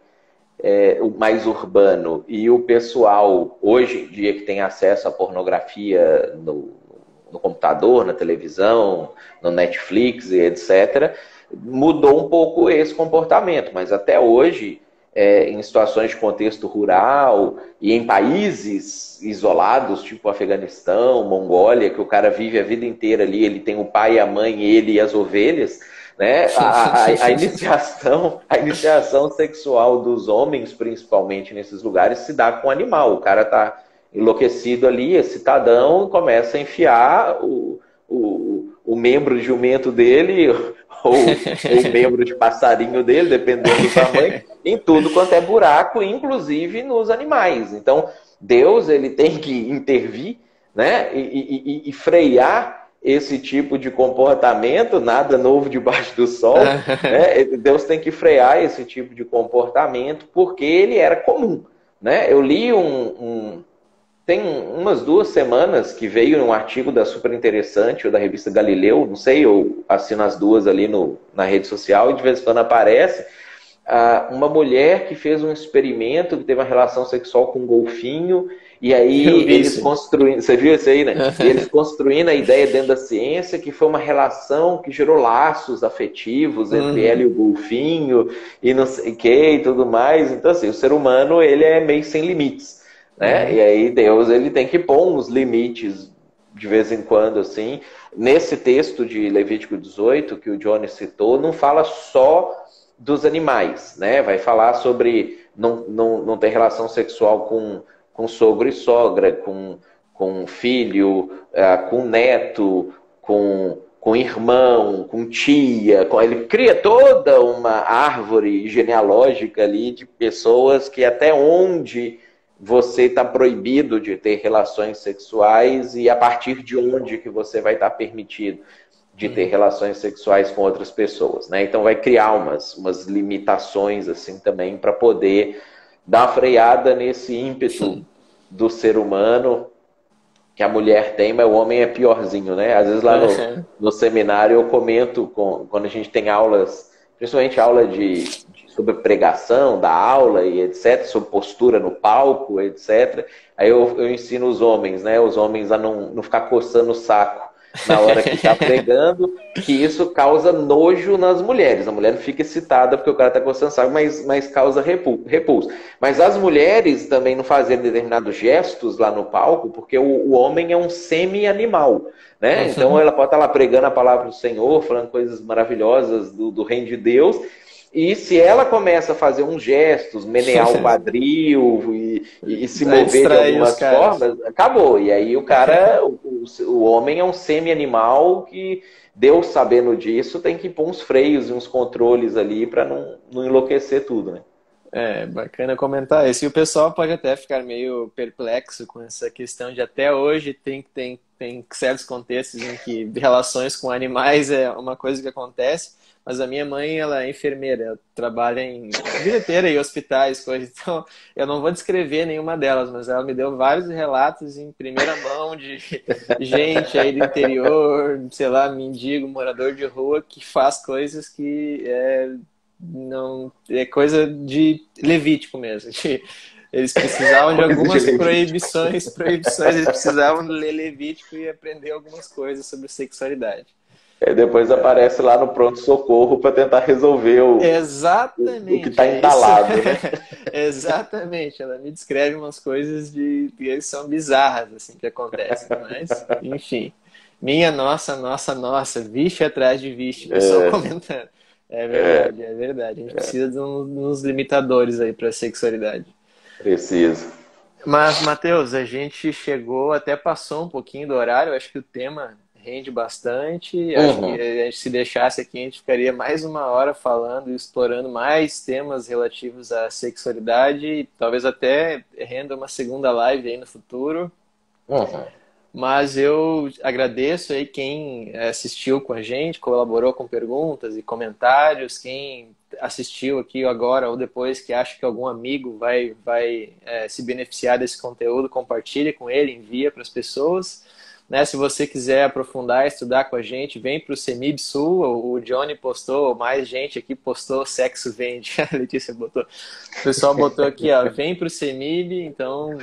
o mais urbano e o pessoal, hoje em dia, que tem acesso à pornografia no computador, na televisão, no Netflix e etc., mudou um pouco esse comportamento, mas até hoje, em situações de contexto rural e em países isolados, tipo Afeganistão, Mongólia, que o cara vive a vida inteira ali, ele tem o pai, a mãe, ele e as ovelhas, né? A iniciação sexual dos homens, principalmente nesses lugares, se dá com o animal. O cara tá enlouquecido ali, excitadão, começa a enfiar o membro de jumento dele ou o membro de passarinho dele, dependendo do tamanho, em tudo quanto é buraco, inclusive nos animais. Então, Deus ele tem que intervir, né, e frear esse tipo de comportamento, nada novo debaixo do sol, né? Deus tem que frear esse tipo de comportamento porque ele era comum, né? Eu li tem umas 2 semanas que veio um artigo da Super Interessante ou da revista Galileu, não sei, eu assino as duas ali na rede social e de vez em quando aparece uma mulher que fez um experimento, que teve uma relação sexual com um golfinho, e aí eles construindo, você viu isso aí, né? E eles construindo a ideia dentro da ciência que foi uma relação que gerou laços afetivos entre ela e o golfinho, e não sei o que, e tudo mais. Então, assim, o ser humano, ele é meio sem limites, né? E aí Deus, ele tem que pôr uns limites de vez em quando, assim. Nesse texto de Levítico 18, que o Johnny citou, não fala só dos animais, né? Vai falar sobre não ter relação sexual com sogro e sogra, com filho, com neto, com irmão, com tia. Ele cria toda uma árvore genealógica ali de pessoas que até onde você está proibido de ter relações sexuais e a partir de onde que você vai estar permitido de ter relações sexuais com outras pessoas, né? Então vai criar umas limitações assim também para poder dar uma freada nesse ímpeto do ser humano que a mulher tem, mas o homem é piorzinho, né? Às vezes lá no seminário eu comento quando a gente tem aulas, principalmente aula sobre pregação da aula e etc, sobre postura no palco, etc. Aí eu ensino os homens, né? Os homens a não ficar coçando o saco na hora que está pregando, que isso causa nojo nas mulheres. A mulher não fica excitada porque o cara está coçando o saco, mas causa repulso. Mas as mulheres também não fazem determinados gestos lá no palco, porque o homem é um semi-animal, né? Então ela pode estar lá pregando a palavra do Senhor, falando coisas maravilhosas do reino de Deus. E se ela começa a fazer uns gestos, menear o quadril e se mover de algumas formas, acabou. E aí o cara, o homem é um semi-animal que Deus, sabendo disso, tem que pôr uns freios e uns controles ali para não enlouquecer tudo, né? É, bacana comentar isso. E o pessoal pode até ficar meio perplexo com essa questão de até hoje tem certos contextos em que relações com animais é uma coisa que acontece. Mas a minha mãe, ela é enfermeira, ela trabalha em bilheteira e hospitais, coisas. Então, eu não vou descrever nenhuma delas, mas ela me deu vários relatos em primeira mão de gente aí do interior, sei lá, mendigo, morador de rua, que faz coisas que não é coisa de Levítico mesmo. Eles precisavam de algumas proibições, eles precisavam ler Levítico e aprender algumas coisas sobre sexualidade. E depois aparece lá no pronto-socorro para tentar resolver o que está entalado, né? Exatamente, ela me descreve umas coisas que são bizarras assim, que acontecem, mas enfim. Minha nossa, vixe atrás de vixe, o pessoal comentando. É verdade. A gente precisa de uns limitadores aí para a sexualidade. Precisa. Mas, Matheus, a gente até passou um pouquinho do horário, acho que o tema rende bastante. Acho que a gente, se deixasse aqui, a gente ficaria mais 1 hora falando e explorando mais temas relativos à sexualidade. Talvez até renda uma segunda live aí no futuro. Mas eu agradeço aí quem assistiu com a gente, colaborou com perguntas e comentários, quem assistiu aqui agora ou depois que acha que algum amigo vai se beneficiar desse conteúdo, compartilha com ele, envia para as pessoas. né? Se você quiser aprofundar, estudar com a gente, vem para o CEMIB Sul. O Johnny postou, mais gente aqui postou Sexo Vende. A Letícia botou. O pessoal botou aqui, ó, vem para o CEMIB. Então,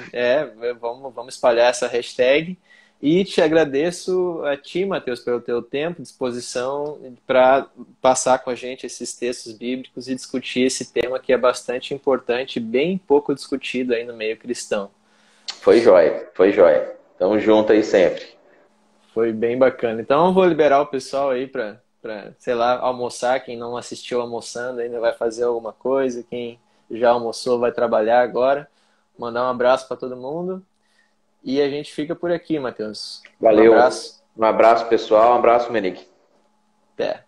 vamos espalhar essa hashtag. E te agradeço a ti, Matheus, pelo teu tempo, disposição para passar com a gente esses textos bíblicos e discutir esse tema que é bastante importante, bem pouco discutido aí no meio cristão. Foi jóia, foi jóia. Tamo junto aí sempre. Foi bem bacana. Então eu vou liberar o pessoal aí para, sei lá, almoçar. Quem não assistiu almoçando ainda vai fazer alguma coisa. Quem já almoçou vai trabalhar agora. Mandar um abraço para todo mundo. E a gente fica por aqui, Matheus. Valeu. Um abraço. Um abraço, pessoal. Um abraço, Menique. Até.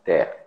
Até.